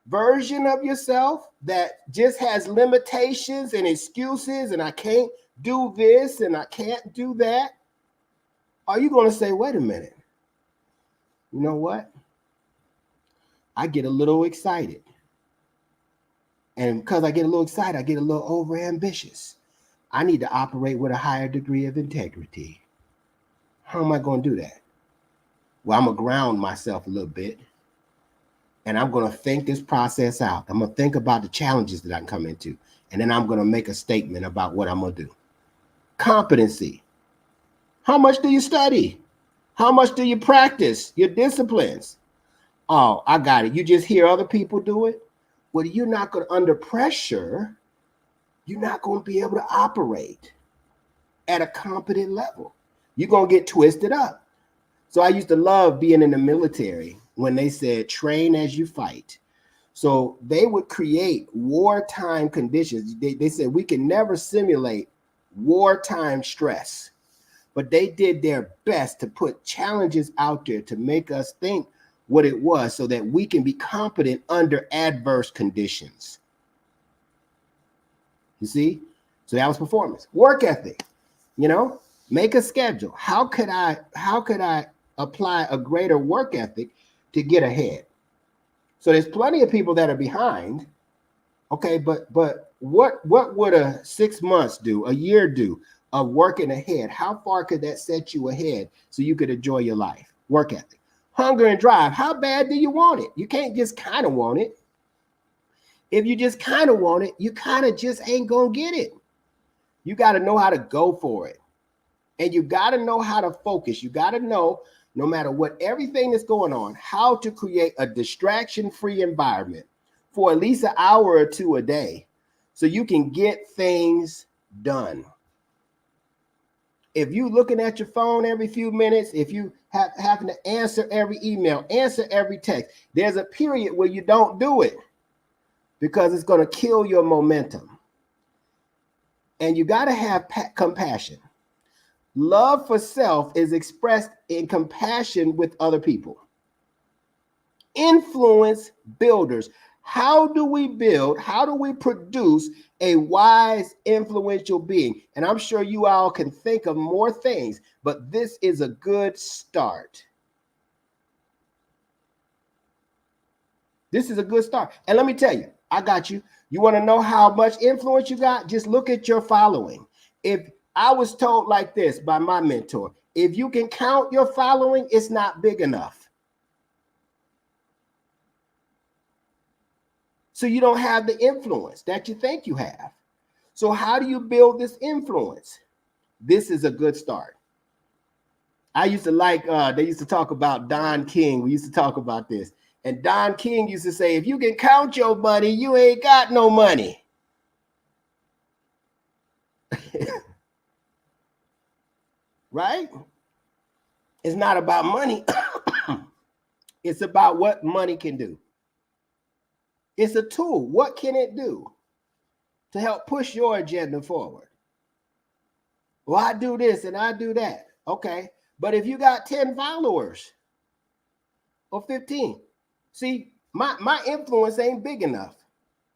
S4: version of yourself that just has limitations and excuses and I can't do this and I can't do that? Are you going to say, wait a minute, you know what? I get a little excited. And because I get a little excited, I get a little overambitious. I need to operate with a higher degree of integrity. How am I going to do that? Well, I'm going to ground myself a little bit. And I'm going to think this process out. I'm going to think about the challenges that I can come into. And then I'm going to make a statement about what I'm going to do. Competency. How much do you study? How much do you practice your disciplines? Oh, I got it. You just hear other people do it? Well, you're not going to, under pressure, you're not going to be able to operate at a competent level. You're going to get twisted up. So I used to love being in the military when they said, train as you fight. So they would create wartime conditions. They said we can never simulate wartime stress, but they did their best to put challenges out there to make us think what it was so that we can be competent under adverse conditions. You see? So that was performance. Work ethic, make a schedule. How could I apply a greater work ethic to get ahead? So there's plenty of people that are behind. Okay, but what would a 6 months do, a year do of working ahead? How far could that set you ahead so you could enjoy your life? Work ethic. Hunger and drive. How bad do you want it? You can't just kind of want it. If you just kind of want it, you kind of just ain't gonna get it. You got to know how to go for it. And you got to know how to focus. You got to know, no matter what everything that's going on, how to create a distraction-free environment for at least an hour or two a day so you can get things done. If you looking at your phone every few minutes, if you having to answer every email, answer every text, there's a period where you don't do it because it's going to kill your momentum. And you got to have compassion. Love for self is expressed in compassion with other people. Influence builders. How do we build? How do we produce a wise, influential being? And I'm sure you all can think of more things, but this is a good start. This is a good start. And let me tell you, I got you. You want to know how much influence you got? Just look at your following. If I was told like this by my mentor, if you can count your following, it's not big enough. So you don't have the influence that you think you have. So how do you build this influence? This is a good start. I used to like, they used to talk about Don King. We used to talk about this. And Don King used to say, if you can count your money, you ain't got no money. Right? It's not about money. It's about what money can do. It's a tool. What can it do to help push your agenda forward? Well, I do this and I do that. Okay. But if you got 10 followers or 15, see, my influence ain't big enough.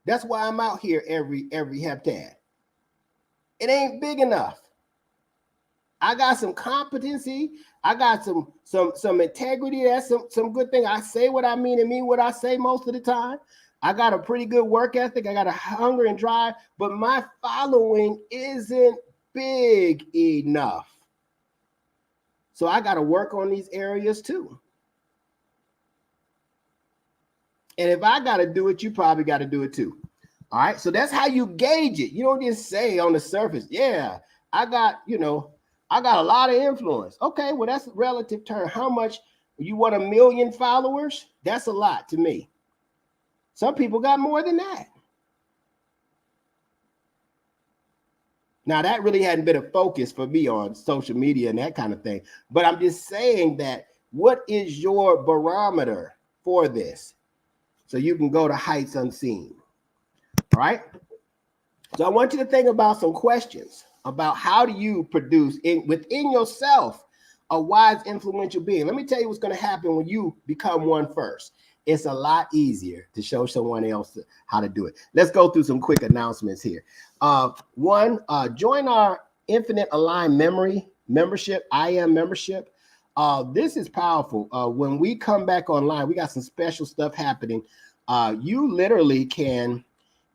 S4: That's why I'm out here every heptad. It ain't big enough. I got some competency. I got some integrity. That's some good thing. I say what I mean and mean what I say most of the time. I got a pretty good work ethic. I got a hunger and drive, but my following isn't big enough. So I got to work on these areas too. And if I got to do it, you probably got to do it too. All right. So that's how you gauge it. You don't just say on the surface, yeah, I got a lot of influence. Okay. Well, that's a relative term. How much? You want 1 million followers? That's a lot to me. Some people got more than that. Now, that really hadn't been a focus for me on social media and that kind of thing. But I'm just saying that what is your barometer for this? So you can go to heights unseen. All right. So I want you to think about some questions about how do you produce within yourself a wise, influential being. Let me tell you what's going to happen when you become one first. It's a lot easier to show someone else how to do it. Let's go through some quick announcements here. One, join our Infinite Aligned membership, IM membership. This is powerful. When we come back online, we got some special stuff happening. You literally can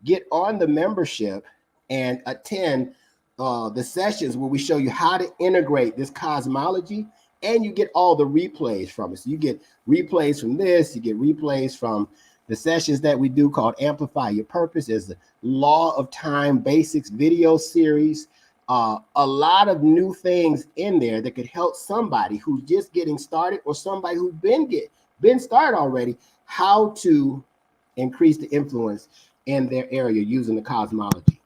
S4: get on the membership and attend the sessions where we show you how to integrate this cosmology, and you get all the replays from it. So you get replays from this, you get replays from the sessions that we do called Amplify Your Purpose. There's the Law of Time Basics video series. A lot of new things in there that could help somebody who's just getting started or somebody who's been started already, how to increase the influence in their area using the cosmology.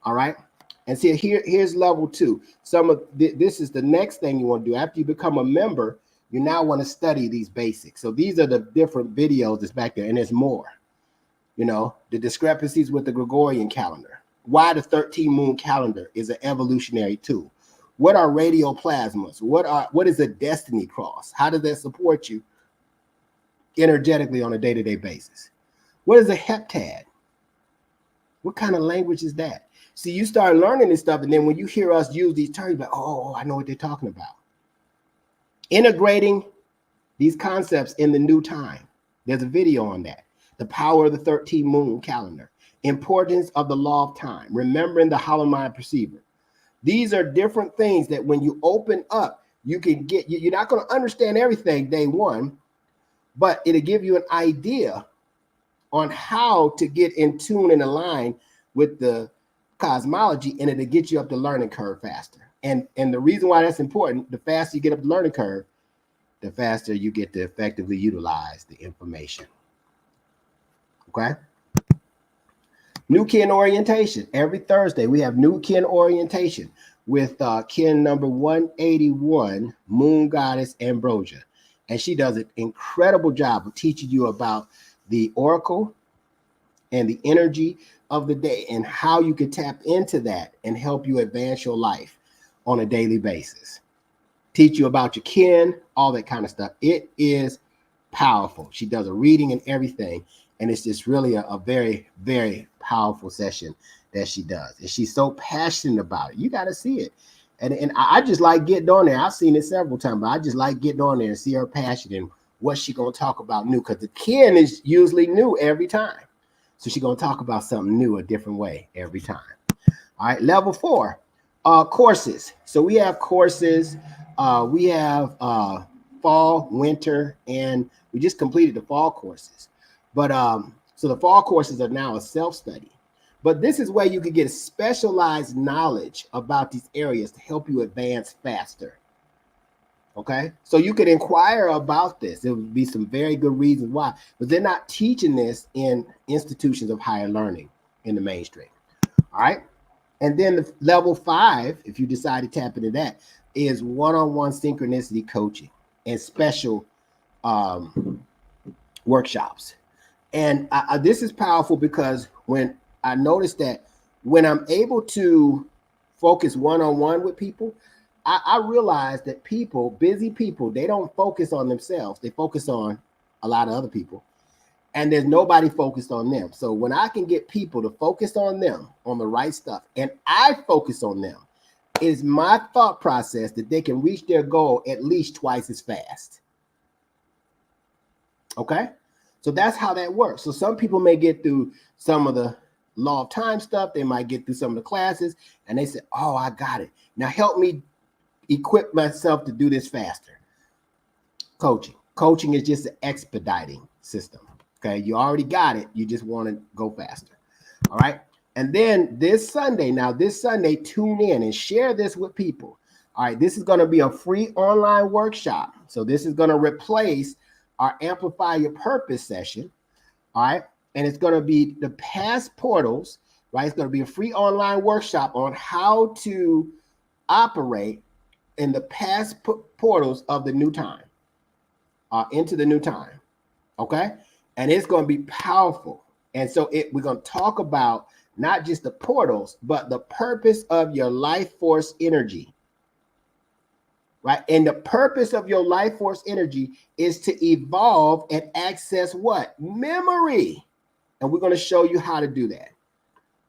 S4: All right. And see, here's level 2. This is the next thing you want to do. After you become a member, you now want to study these basics. So these are the different videos that's back there, and there's more. The discrepancies with the Gregorian calendar. Why the 13 moon calendar is an evolutionary tool. What are radioplasmas? What is a destiny cross? How does that support you energetically on a day-to-day basis? What is a heptad? What kind of language is that? See, you start learning this stuff, and then when you hear us use these terms, like, oh, I know what they're talking about. Integrating these concepts in the new time. There's a video on that. The power of the 13 moon calendar. Importance of the law of time. Remembering the hollow mind perceiver. These are different things that when you open up, you can get. You're not going to understand everything day one, but it'll give you an idea on how to get in tune and align with the cosmology, and it'll get you up the learning curve faster. And the reason why that's important, the faster you get up the learning curve, the faster you get to effectively utilize the information. Okay. New kin orientation. Every Thursday, we have new kin orientation with kin number 181, Moon Goddess Ambrosia. And she does an incredible job of teaching you about the oracle and the energy of the day and how you can tap into that and help you advance your life on a daily basis. Teach you about your kin, all that kind of stuff. It is powerful. She does a reading and everything. And it's just really a very, very powerful session that she does. And she's so passionate about it. You got to see it. And I just like getting on there. I've seen it several times, but I just like getting on there and see her passion and what she's going to talk about new, because the kin is usually new every time. So she's going to talk about something new, a different way every time. All right, level 4, courses. So we have courses. We have fall, winter, and we just completed the fall courses. But so the fall courses are now a self-study. But this is where you can get specialized knowledge about these areas to help you advance faster. Okay, so you could inquire about this. There would be some very good reasons why, but they're not teaching this in institutions of higher learning in the mainstream. All right, and then the level 5, if you decide to tap into that, is one-on-one synchronicity coaching and special workshops. And this is powerful because when I noticed that when I'm able to focus one-on-one with people, I realized that people, busy people, they don't focus on themselves. They focus on a lot of other people. And there's nobody focused on them. So when I can get people to focus on them, on the right stuff, and I focus on them, it's my thought process that they can reach their goal at least twice as fast. Okay? So that's how that works. So some people may get through some of the law of time stuff. They might get through some of the classes, and they say, oh, I got it. Now help me equip myself to do this faster. Coaching is just an expediting system. Okay, you already got it. You just want to go faster. All right. And then this Sunday, tune in and share this with people. All right, this is going to be a free online workshop. So this is going to replace our Amplify Your Purpose session. All right, and it's going to be the past portals. Right, it's going to be a free online workshop on how to operate in the past portals of the new time, into the new time, okay? And it's going to be powerful. And so we're going to talk about not just the portals, but the purpose of your life force energy, right? And the purpose of your life force energy is to evolve and access what? Memory. And we're going to show you how to do that.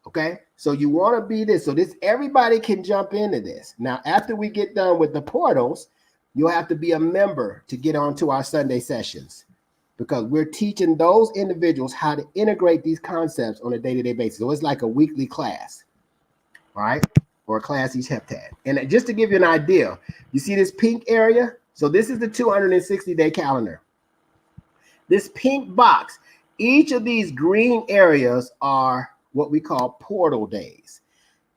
S4: Okay, so you want to be this. So this, everybody can jump into this. Now, after we get done with the portals, you'll have to be a member to get onto our Sunday sessions, because we're teaching those individuals how to integrate these concepts on a day-to-day basis. So it's like a weekly class, all right, or a class each heptad. And just to give you an idea, you see this pink area? So this is the 260-day calendar. This pink box, each of these green areas are what we call portal days.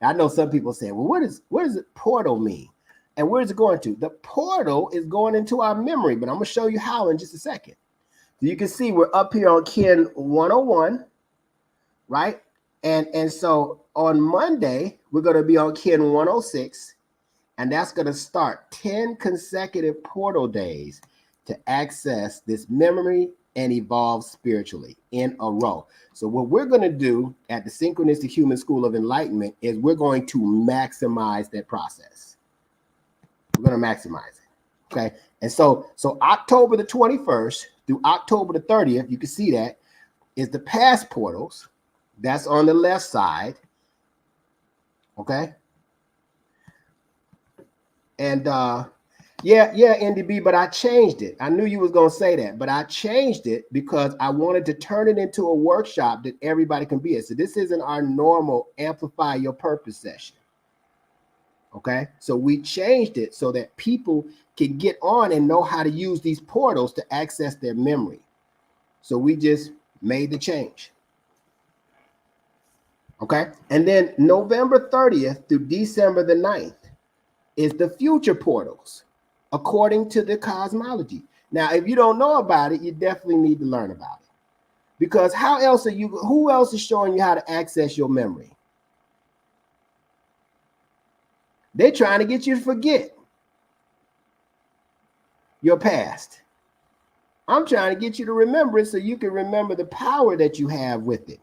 S4: I know some people say, well, what does it portal mean? And where is it going to? The portal is going into our memory, but I'm going to show you how in just a second. So you can see we're up here on Kin 101, right? And so on Monday, we're going to be on Kin 106, and that's going to start 10 consecutive portal days to access this memory and evolve spiritually in a row. So what we're going to do at the Synchronistic Human School of Enlightenment is we're going to maximize that process. We're going to maximize it. Okay. And so October the 21st through October the 30th, you can see that is the past portals. That's on the left side. Okay. And yeah, NDB, but I changed it. I knew you was going to say that, but I changed it because I wanted to turn it into a workshop that everybody can be at. So this isn't our normal Amplify Your Purpose session. Okay, so we changed it so that people can get on and know how to use these portals to access their memory. So we just made the change. Okay, and then November 30th through December the 9th is the future portals, according to the cosmology. Now, if you don't know about it, you definitely need to learn about it, because who else is showing you how to access your memory? They're trying to get you to forget your past. I'm trying to get you to remember it so you can remember the power that you have with it.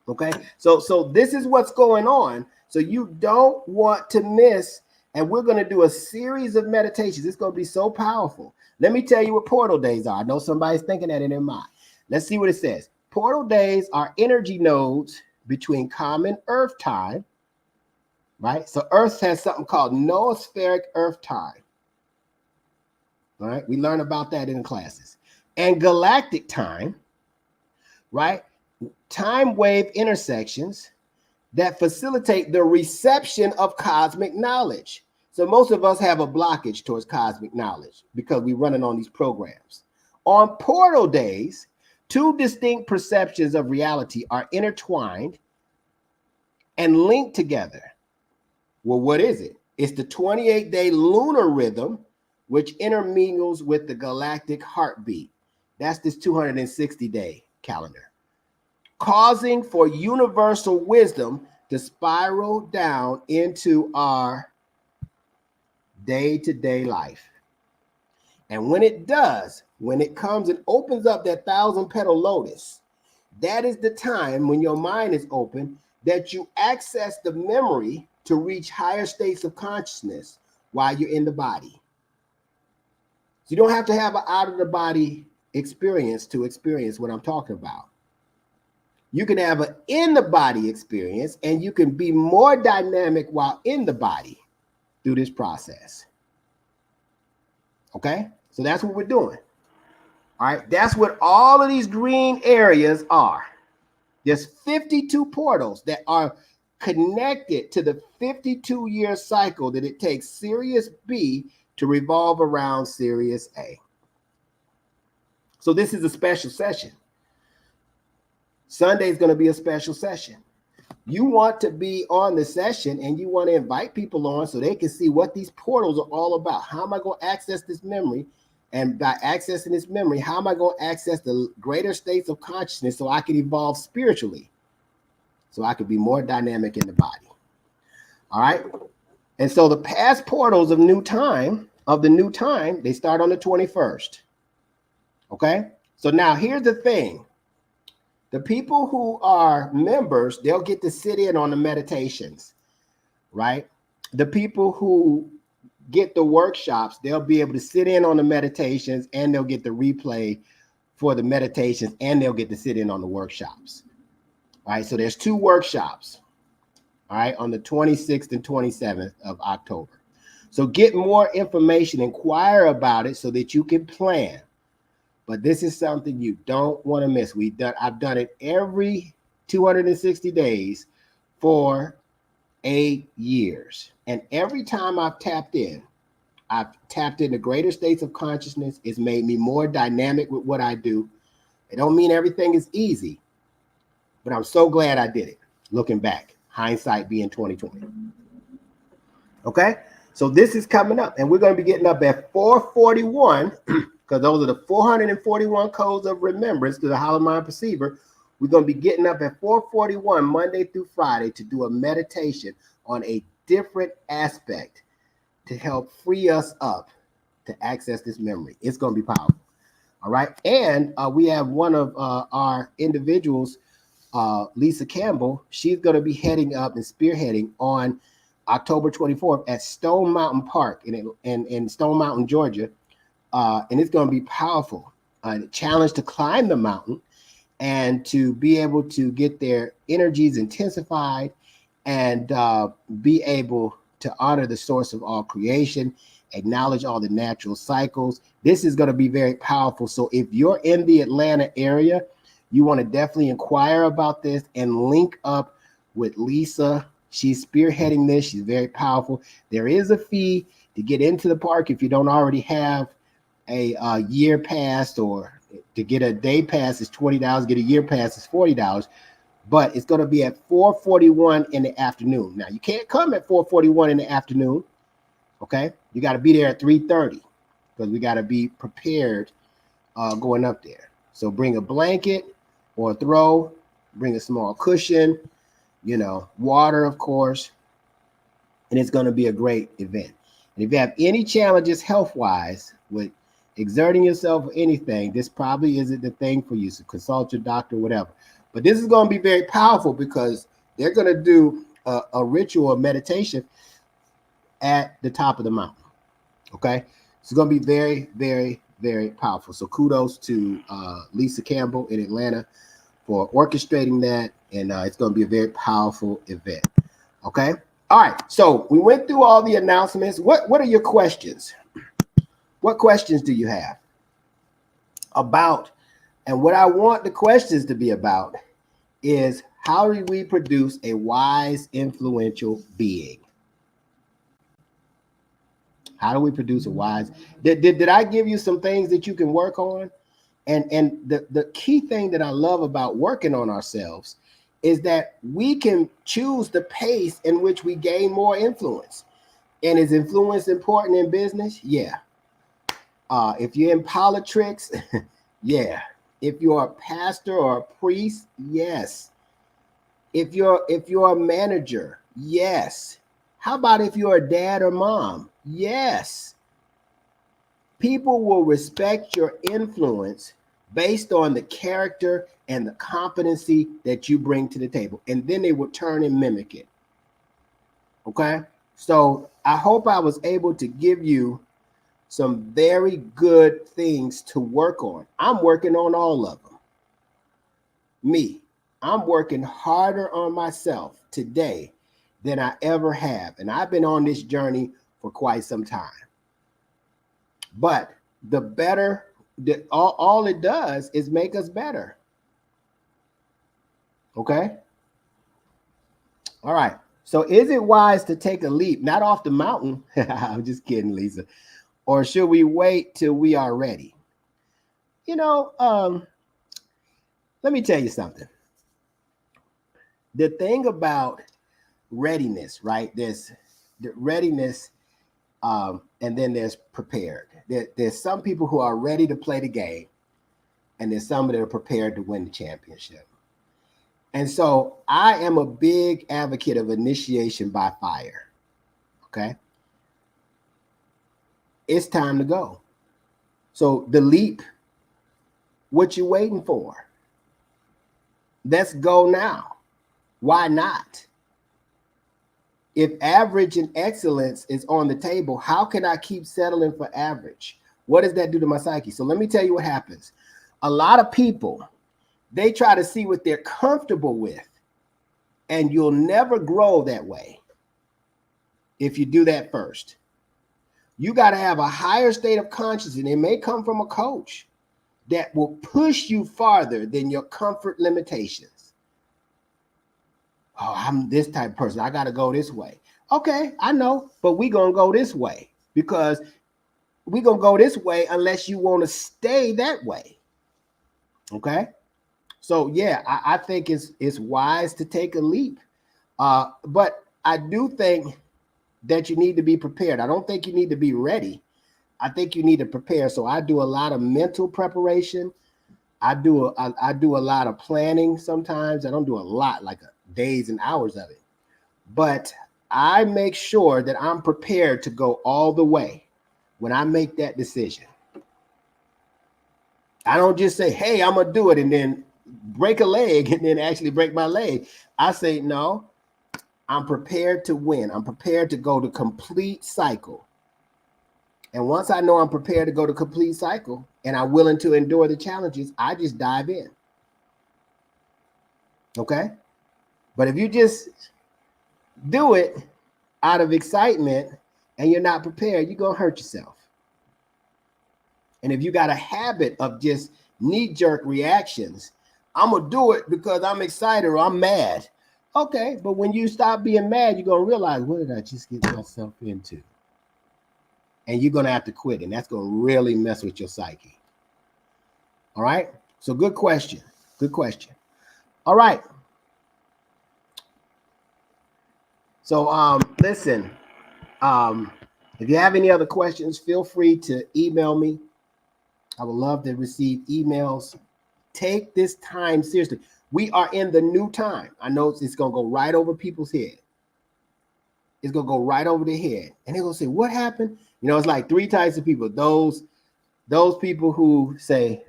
S4: Okay, so this is what's going on. So you don't want to miss. And we're going to do a series of meditations. It's going to be so powerful. Let me tell you what portal days are. I know somebody's thinking that in their mind. Let's see what it says. Portal days are energy nodes between common Earth time, right? So Earth has something called noospheric Earth time. All right, we learn about that in classes. And galactic time, right? time wave intersections that facilitate the reception of cosmic knowledge. So most of us have a blockage towards cosmic knowledge because we're running on these programs. On portal days, two distinct perceptions of reality are intertwined and linked together. Well, what is it? It's the 28-day lunar rhythm, which intermingles with the galactic heartbeat. That's this 260-day calendar, causing for universal wisdom to spiral down into our day-to-day life. And when it does, when it comes and opens up that 1,000-petal lotus, that is the time when your mind is open that you access the memory to reach higher states of consciousness while you're in the body. So you don't have to have an out-of-the-body experience to experience what I'm talking about. You can have an in-the-body experience, and you can be more dynamic while in the body through this process. Okay? So that's what we're doing. All right? That's what all of these green areas are. There's 52 portals that are connected to the 52-year cycle that it takes Sirius B to revolve around Sirius A. So this is a special session. Sunday is going to be a special session. You want to be on the session and you want to invite people on so they can see what these portals are all about. How am I going to access this memory? And by accessing this memory, how am I going to access the greater states of consciousness so I can evolve spiritually? So I could be more dynamic in the body. All right. And so the past portals of the new time, they start on the 21st. Okay. So now here's the thing. The people who are members, they'll get to sit in on the meditations, right? The people who get the workshops, they'll be able to sit in on the meditations and they'll get the replay for the meditations and they'll get to sit in on the workshops. All right, so there's 2 workshops, all right, on the 26th and 27th of October. So get more information, inquire about it so that you can plan. But this is something you don't want to miss. I've done it every 260 days for 8 years. And every time I've tapped into greater states of consciousness. It's made me more dynamic with what I do. It don't mean everything is easy, but I'm so glad I did it. Looking back, hindsight being 2020. Okay, so this is coming up, and we're going to be getting up at 4:41 because those are the 441 codes of remembrance to the Hollow Mind Perceiver. We're going to be getting up at 4:41 Monday through Friday to do a meditation on a different aspect to help free us up to access this memory. It's going to be powerful. All right. And we have one of our individuals, Lisa Campbell. She's going to be heading up and spearheading on October 24th at Stone Mountain Park in Stone Mountain, Georgia. And it's going to be powerful. A challenge to climb the mountain and to be able to get their energies intensified and be able to honor the source of all creation, acknowledge all the natural cycles. This is going to be very powerful. So if you're in the Atlanta area, you want to definitely inquire about this and link up with Lisa. She's spearheading this. She's very powerful. There is a fee to get into the park if you don't already have a year pass, or to get a day pass is $20, get a year pass is $40. But it's going to be at 4:41 in the afternoon. Now, you can't come at 4:41 in the afternoon, okay? You got to be there at 3:30 because we got to be prepared going up there. So bring a blanket or a throw, bring a small cushion, water, of course, and it's going to be a great event. And if you have any challenges health-wise with exerting yourself or anything, this probably isn't the thing for you. So consult your doctor, whatever. But this is going to be very powerful because they're going to do a ritual of meditation at the top of the mountain. Okay. It's going to be very, very, very powerful. So kudos to Lisa Campbell in Atlanta for orchestrating that. And it's going to be a very powerful event. Okay. All right. So we went through all the announcements. What are your questions? What questions do you have about? And what I want the questions to be about is how do we produce a wise, influential being? How do we produce a wise? Did I give you some things that you can work on? And the key thing that I love about working on ourselves is that we can choose the pace in which we gain more influence. And is influence important in business? Yeah. If you're in politics, yeah. If you're a pastor or a priest, yes. If you're a manager, yes. How about if you're a dad or mom? Yes. People will respect your influence based on the character and the competency that you bring to the table. And then they will turn and mimic it. Okay? So I hope I was able to give you some very good things to work on. I'm working on all of them. Me, I'm working harder on myself today than I ever have. And I've been on this journey for quite some time. But the better, all it does is make us better. Okay? All right. So is it wise to take a leap, not off the mountain? I'm just kidding, Lisa. Or should we wait till we are ready? You know, let me tell you something. The thing about readiness, right? There's the readiness, and then there's prepared. There's some people who are ready to play the game, and there's some that are prepared to win the championship. And so I am a big advocate of initiation by fire. Okay? It's time to go. So the leap, what you waiting for? Let's go now. Why not? If average and excellence is on the table, how can I keep settling for average? What does that do to my psyche? So let me tell you what happens. A lot of people, they try to see what they're comfortable with, and you'll never grow that way if you do that first. You got to have a higher state of consciousness, and it may come from a coach that will push you farther than your comfort limitations. Oh, I'm this type of person. I got to go this way. Okay, I know, but we're going to go this way because we're going to go this way unless you want to stay that way. Okay? So, yeah, I think it's wise to take a leap. But I do think that you need to be prepared. I don't think you need to be ready. I think you need to prepare. So I do a lot of mental preparation. I do a lot of planning sometimes. I don't do a lot, like days and hours of it. But I make sure that I'm prepared to go all the way when I make that decision. I don't just say, hey, I'm going to do it and then break a leg and then actually break my leg. I say, no, I'm prepared to win. I'm prepared to go the complete cycle. And once I know I'm prepared to go the complete cycle and I'm willing to endure the challenges, I just dive in. Okay? But if you just do it out of excitement and you're not prepared, you're going to hurt yourself. And if you got a habit of just knee-jerk reactions, I'm going to do it because I'm excited or I'm mad. Okay, but when you stop being mad, you're going to realize, what did I just get myself into? And you're going to have to quit, and that's going to really mess with your psyche. All right? So good question. Good question. All right. So listen, if you have any other questions, feel free to email me. I would love to receive emails. Take this time seriously. We are in the new time. I know it's going to go right over people's head. It's going to go right over their head. And they're going to say, what happened? You know, it's like three types of people. Those people who say,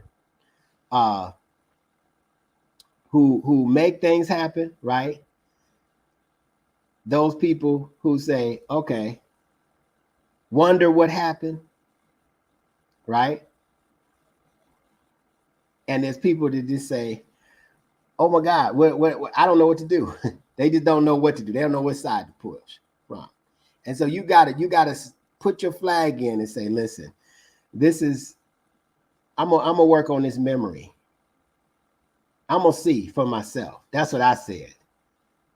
S4: who make things happen, right? Those people who say, okay, wonder what happened, right? And there's people that just say, oh my God, what I don't know what to do. They just don't know what to do. They don't know what side to push from. And so you gotta put your flag in and say, listen, I'm gonna work on this memory. I'm going to see for myself. That's what I said.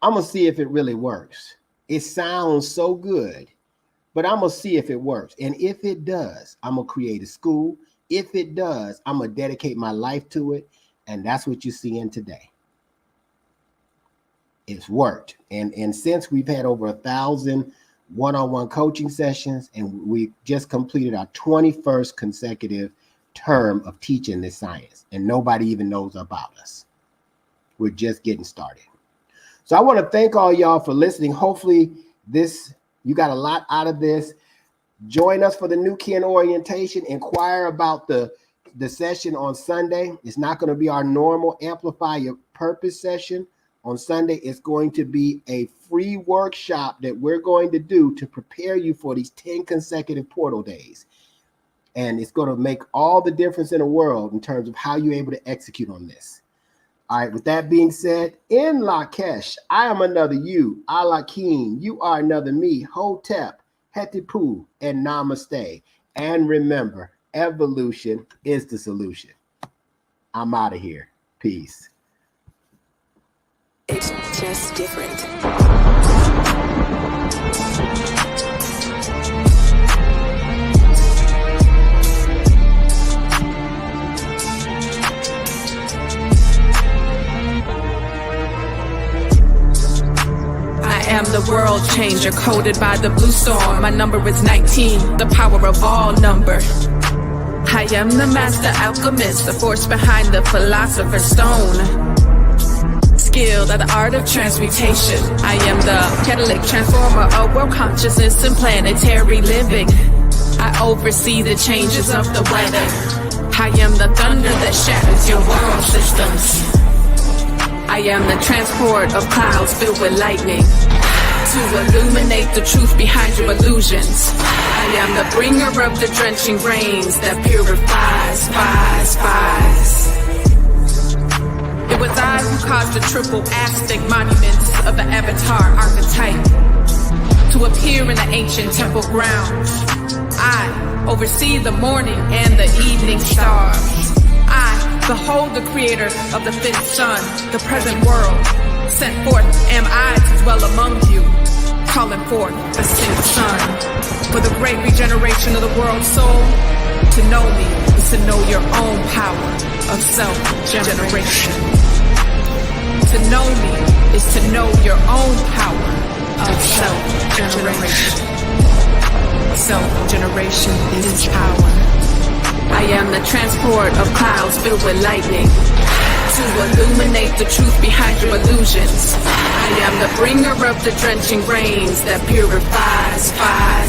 S4: I'm going to see if it really works. It sounds so good, but I'm going to see if it works. And if it does, I'm going to create a school. If it does, I'm going to dedicate my life to it. And that's what you're seeing today. It's worked. And since we've had over 1,000 one-on-one coaching sessions, and we just completed our 21st consecutive term of teaching this science, and nobody even knows about us. We're just getting started. So I want to thank all y'all for listening. Hopefully you got a lot out of this. Join us for the New Kin orientation. Inquire about the session on Sunday. It's not going to be our normal Amplify Your Purpose session. On Sunday, it's going to be a free workshop that we're going to do to prepare you for these 10 consecutive portal days. And it's going to make all the difference in the world in terms of how you're able to execute on this. All right, with that being said, in Lakesh, I am another you, Alakim, you are another me, Hotep, Hetipu, and Namaste. And remember, evolution is the solution. I'm out of here. Peace.
S3: It's just different. I am the world changer, coded by the blue storm. My number is 19, the power of all number. I am the master alchemist, the force behind the philosopher's stone. Skilled at the art of transmutation. I am the catalytic transformer of world consciousness and planetary living. I oversee the changes of the weather. I am the thunder that shatters your world systems. I am the transport of clouds filled with lightning to illuminate the truth behind your illusions. I am the bringer of the drenching rains that purifies, spies. It was I who caused the triple Aztec monuments of the Avatar archetype to appear in the ancient temple grounds. I oversee the morning and the evening stars. I behold the creator of the fifth sun, the present world. Sent forth am I to dwell among you, calling forth the sixth sun. For the great regeneration of the world's soul, to know me is to know your own power of self-generation. To know me is to know your own power of self-generation. Self-generation is power. I am the transport of clouds filled with lightning to illuminate the truth behind your illusions. I am the bringer of the drenching rains that purifies fire.